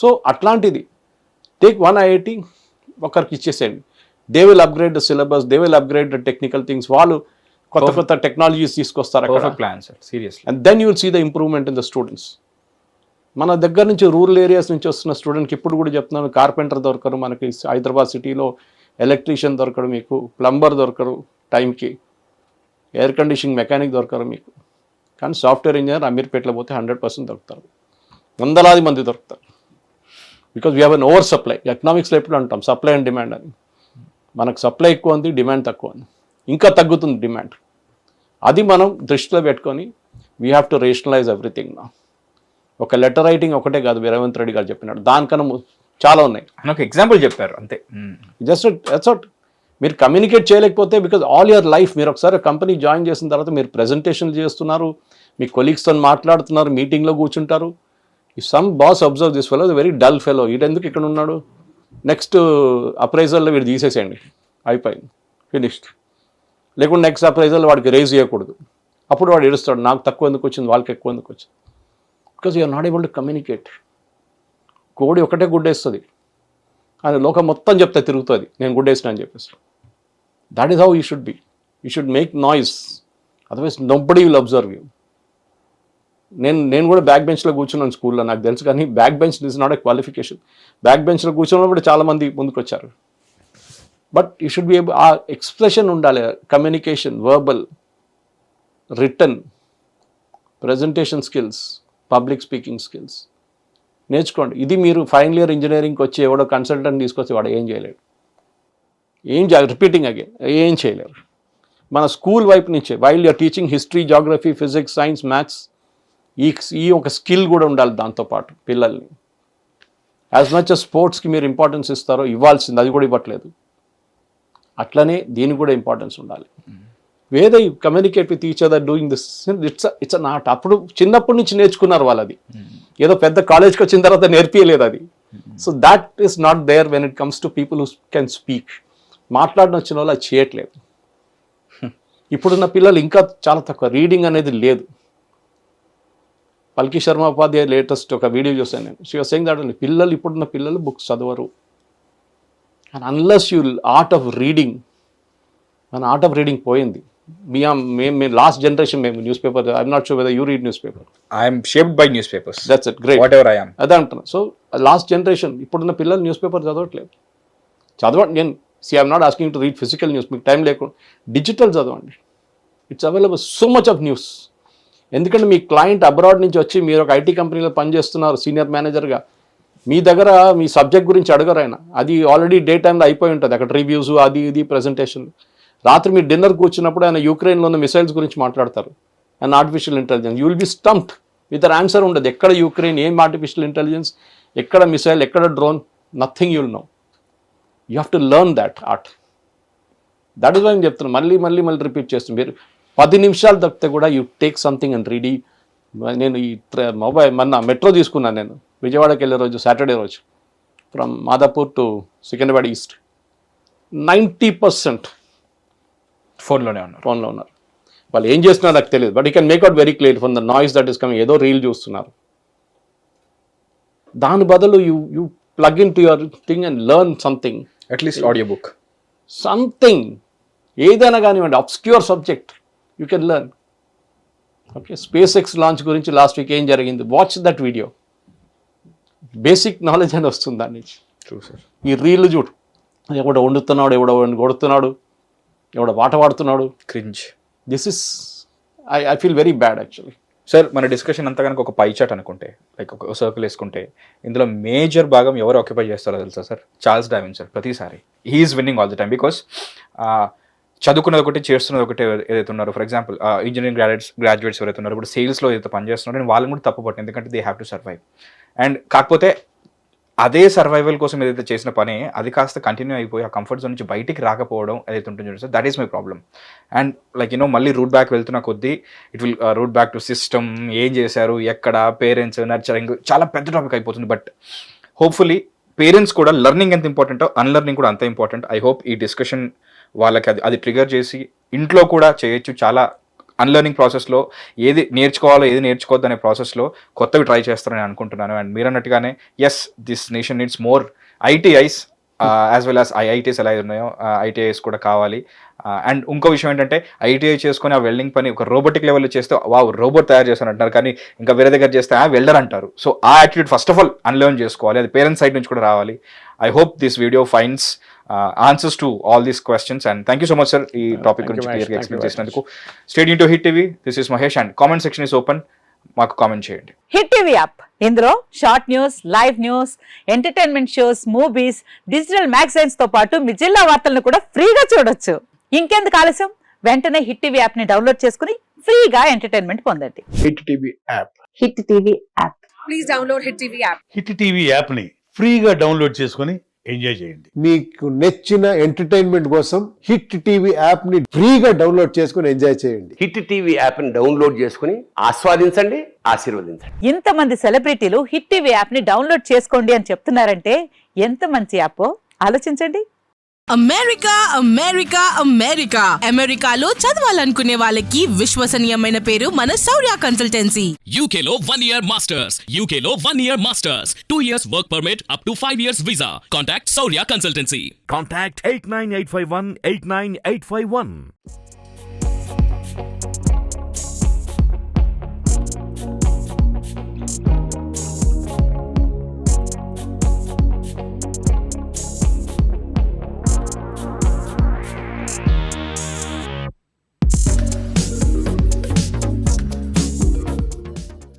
So అట్లాంటిది టేక్ 1 IIT ఒకరికి ఇచ్చేసేయండి. They will upgrade the syllabus, they will upgrade the technical things. వాళ్ళు కొత్త టెక్నాలజీస్ తీసుకొస్తారు అక్కడ. And then you will see the improvement in the students. మన దగ్గర నుంచి రూరల్ ఏరియాస్ నుంచి వస్తున్న స్టూడెంట్కి ఇప్పుడు కూడా చెప్తున్నాను, కార్పెంటర్ దొరకరు మనకి హైదరాబాద్ సిటీలో, ఎలక్ట్రీషియన్ దొరకరు మీకు, ప్లంబర్ దొరకరు టైంకి, ఎయిర్ కండిషనింగ్ మెకానిక్ దొరకరు మీకు. కానీ సాఫ్ట్వేర్ ఇంజనీర్ అమీర్పేటలో పోతే 100% దొరుకుతారు, వందలాది మంది దొరుకుతారు. Because we have an over supply. ఎకనామిక్స్లో ఎప్పుడు అంటాం సప్లై అండ్ డిమాండ్ అని. మనకు సప్లై ఎక్కువ ఉంది, డిమాండ్ తక్కువ ఉంది, ఇంకా తగ్గుతుంది డిమాండ్. అది మనం దృష్టిలో పెట్టుకొని we have to rationalise everything. నా ఒక లెటర్ రైటింగ్ ఒకటే కాదు, రేవంత్ రెడ్డి గారు చెప్పినాడు, దానికన్నా చాలా ఉన్నాయి. ఒక ఎగ్జాంపుల్ చెప్పారు అంతే. Just that's what. మీరు కమ్యూనికేట్ చేయలేకపోతే, బికాజ్ ఆల్ యువర్ లైఫ్ మీరు ఒకసారి కంపెనీ జాయిన్ చేసిన తర్వాత మీరు ప్రెజెంటేషన్లు చేస్తున్నారు, మీ కొలీగ్స్తో మాట్లాడుతున్నారు, మీటింగ్లో కూర్చుంటారు. If some boss observe this fellow, very dull fellow, ఎందుకు ఇక్కడ ఉన్నాడు, నెక్స్ట్ అప్రైజల్లో వీడు తీసేసేయండి, అయిపోయింది, ఫినిష్డ్. లేకుంటే నెక్స్ట్ అప్రైజల్ వాడికి రేజ్ చేయకూడదు. అప్పుడు వాడు ఏడుస్తాడు, నాకు తక్కువ ఎందుకు వచ్చింది, వాళ్ళకి ఎక్కువ ఎందుకు వచ్చింది. Because you're not able to communicate. కోడి ఒకటే గుడ్డేస్తుంది, అని లోకం మొత్తం చెప్తే తిరుగుతుంది నేను గుడ్డేసిన అని చెప్పేసి. That is how you should be. You should make noise, otherwise nobody will observe you. నేను కూడా బ్యాక్ బెంచ్లో కూర్చున్నాను స్కూల్లో, నాకు తెలుసు. కానీ back bench is not a qualification. Back బెంచ్లో కూర్చున్నప్పుడు చాలామంది ముందుకు వచ్చారు. But you should be able, ఆ ఎక్స్ప్రెషన్ ఉండాలి, communication, verbal, return, presentation skills, public speaking skills నేర్చుకోండి. ఇది మీరు ఫైనల్ ఇయర్ ఇంజనీరింగ్కి వచ్చి ఎవడో కన్సల్టెంట్ తీసుకొచ్చి వాడు ఏం చేయలేడు, రిపీటింగ్ అగైన్ ఏం చేయలేరు. మన స్కూల్ వైపు నుంచే, while you're teaching history, geography, physics, science, maths, ఈ ఒక స్కిల్ కూడా ఉండాలి దాంతోపాటు పిల్లల్ని. యాజ్ మచ్ as స్పోర్ట్స్కి మీరు ఇంపార్టెన్స్ ఇస్తారో ఇవ్వాల్సింది, అది కూడా ఇవ్వట్లేదు. అట్లనే దీనికి కూడా ఇంపార్టెన్స్ ఉండాలి. వేరే communicate with each other doing this, it's an art. అప్పుడు చిన్నప్పటి నుంచి నేర్చుకున్నారు వాళ్ళు, అది ఏదో పెద్ద కాలేజ్కి వచ్చిన తర్వాత నేర్పియలేదు అది. So that is not there when it comes to people who can speak. మాట్లాడిన వచ్చిన వాళ్ళు అది చేయట్లేదు. ఇప్పుడున్న పిల్లలు ఇంకా చాలా తక్కువ, రీడింగ్ అనేది లేదు. పల్కి శర్మ ఉపాధ్యాయ లేటెస్ట్ ఒక వీడియో చూసాను నేను. షీ వాస్ సేయింగ్ దట్ పిల్లలు, ఇప్పుడున్న పిల్లలు బుక్స్ చదవరు. And unless you art of reading, మన ఆర్ట్ ఆఫ్ రీడింగ్ పోయింది. మేము లాస్ట్ జనరేషన్, మేము newspaper, I'm not sure whether you read newspaper. I'm shaped by newspapers. That's it, great. Whatever I am. అదే అంటున్నా. So last generation, ఇప్పుడున్న పిల్లలు news paper చదవట్లేదు. చదవండి, నేను I'm not asking to read physical news, మీకు time లేకుండా digital చదవండి. It's available so much of news. ఎందుకంటే మీ క్లయింట్ అబ్రాడ్ నుంచి వచ్చి మీరు ఒక ఐటీ కంపెనీలో పనిచేస్తున్నారు సీనియర్ మేనేజర్గా, మీ దగ్గర మీ సబ్జెక్ట్ గురించి అడగరు ఆయన. అది ఆల్రెడీ డే టైంలో అయిపోయి ఉంటుంది అక్కడ, రివ్యూస్ అది ఇది ప్రెజెంటేషన్. రాత్రి మీరు డిన్నర్ కూర్చున్నప్పుడు ఆయన యూక్రెయిన్లో ఉన్న మిసైల్స్ గురించి మాట్లాడతారు and artificial intelligence. You will be stumped with uh answer ఉండదు. ఎక్కడ యూక్రెయిన్, ఏం ఆర్టిఫిషియల్ ఇంటెలిజెన్స్, ఎక్కడ మిసైల్, ఎక్కడ drone, nothing you will know. You have to learn that art. That is why నేను చెప్తున్నాను, మళ్ళీ మళ్ళీ మళ్ళీ రిపీట్ చేస్తున్నాను. మీరు 10 నిమిషాలు తప్పితే కూడా you take something and read. నేను ఈ మొన్న మెట్రో తీసుకున్నాను నేను విజయవాడకి వెళ్ళే రోజు, సాటర్డే రోజు, from Madhapur to Secunderabad east. 90% ఫోన్లో ఉన్నారు. వాళ్ళు ఏం చేస్తున్నారో నాకు తెలియదు, but you can make out very clear from the noise that is coming. ఏదో రీల్ చూస్తున్నారు. దాని బదులు you plug in to your thing and learn something, at least audio book, something, ఏదైనా కానివ్వండి, obscure subject you can learn. Okay, space X launch గురించి last week ఏం జరిగింది, watch that video. Basic knowledge అని వస్తుంది దాని నుంచి. ఈ రీల్ చూడు, ఎవడో వండుతున్నాడు, ఎవడో కొడుతున్నాడు, ఎవడో పాట పాడుతున్నాడు, cringe. This is I feel very bad actually. Sir, మన డిస్కషన్ అంతా కనుక ఒక పై చాట్ అనుకుంటే, లైక్ ఒక సర్కిల్ వేసుకుంటే, ఇందులో మేజర్ భాగం ఎవరు ఆక్యుపై చేస్తారో తెలుసా సార్? Charles Darwin sir. ప్రతిసారి he is winning all the time. Because చదువుకున్నది ఒకటి, చేస్తున్నది ఒకటి ఏదైతే ఉన్నారో, ఫర్ ఎగ్జాంపుల్ ఇంజనీరింగ్ గ్రాడ్యుయేట్స్ ఎవరైతే ఉన్నారో, ఇప్పుడు సేల్స్లో ఏదైతే పనిచేస్తున్నారో, నేను వాళ్ళని కూడా తప్పుపట్టిన, ఎందుకంటే they have to survive. And కాకపోతే అదే సర్వైవల్ కోసం ఏదైతే చేసిన పని, అది కాస్త కంటిన్యూ అయిపోయి ఆ కంఫర్ట్ జోన్ నుంచి బయటికి రాకపోవడం ఏదైతే ఉంటుందో sir, that is my problem. And like మళ్ళీ రూట్ బ్యాక్ వెళ్తున్న కొద్దీ it will root back to system, ఏం చేశారు, ఎక్కడ, పేరెంట్స్, నర్చరింగ్, చాలా పెద్ద టాపిక్ అయిపోతుంది. బట్ హోప్ఫుల్లీ పేరెంట్స్ కూడా లెర్నింగ్ ఎంత ఇంపార్టెంటో అన్లెర్నింగ్ కూడా అంత ఇంపార్టెంట్. ఐ హోప్ ఈ డిస్కషన్ వాళ్ళకి అది ట్రిగర్ చేసి ఇంట్లో కూడా చేయొచ్చు. చాలా అన్లెర్నింగ్ ప్రాసెస్లో ఏది నేర్చుకోవాలో ఏది నేర్చుకోవద్దు అనే ప్రాసెస్లో కొత్తవి ట్రై చేస్తారని అనుకుంటున్నాను. అండ్ మీరు అన్నట్టుగానే yes, this nation needs more ITIs as well as IITs ఎలా ఉన్నాయో ఐటీఐస్ కూడా కావాలి. అండ్ ఇంకో విషయం ఏంటంటే, ఐటీఐ చేసుకుని ఆ వెల్డింగ్ పని ఒక రోబోటిక్ లెవెల్లో చేస్తే వావ్ రోబోట్ తయారు చేస్తాను అంటారు, కానీ ఇంకా వేరే దగ్గర చేస్తే వెల్డర్ అంటారు. సో ఆ attitude first of all unlearn చేసుకోవాలి. అది పేరెంట్స్ సైడ్ నుంచి కూడా రావాలి. I hope this video finds answers to all these questions. And thank you so much sir ఈ టాపిక్ గురించి క్లియర్గా ఎక్స్ప్లెయిన్ చేసినందుకు. Stay tune to Hit TV. This is Mahesh and comment section is open. మాకు comment చేయండి. Hit TV app, ఇందులో short news, live news, entertainment shows, movies, digital magazines తో పాటు మీ జిల్లా వార్తలను కూడా ఫ్రీగా చూడొచ్చు. ఇంకెందుకు ఆలస్యం, వెంటనే హిట్ టీవీ యాప్ ని డౌన్లోడ్ చేసుకుని ఫ్రీగా ఎంటర్టైన్మెంట్ పొందండి. Hit TV app. Hit TV app. Please download hit TV app. Hit TV app ని ఫ్రీగా డౌన్లోడ్ చేసుకొని ఎంజాయ్ చేయండి. మీకు నచ్చిన ఎంటర్టైన్మెంట్ కోసం హిట్ టీవీ యాప్ ని ఫ్రీగా డౌన్లోడ్ చేసుకుని ఎంజాయ్ చేయండి. హిట్ టీవీ యాప్ ని డౌన్లోడ్ చేసుకుని ఆస్వాదించండి, ఆశీర్వదించండి. ఇంతమంది సెలబ్రిటీలు హిట్ టీవీ యాప్ ని డౌన్లోడ్ చేసుకోండి అని చెప్తున్నారంటే ఎంత మంచి యాప్ ఆలోచించండి. అమెరికా అమెరికా అమెరికా అమెరికాలో చదవాలనుకునే వాళ్ళకి విశ్వసనీయమైన పేరు మన శౌర్య కన్సల్టెన్సీ. UK లో 1 year masters, UK లో 1 year masters, 2 years work permit up to 5 years visa. Contact Saurya Consultancy. Contact 89851 89851.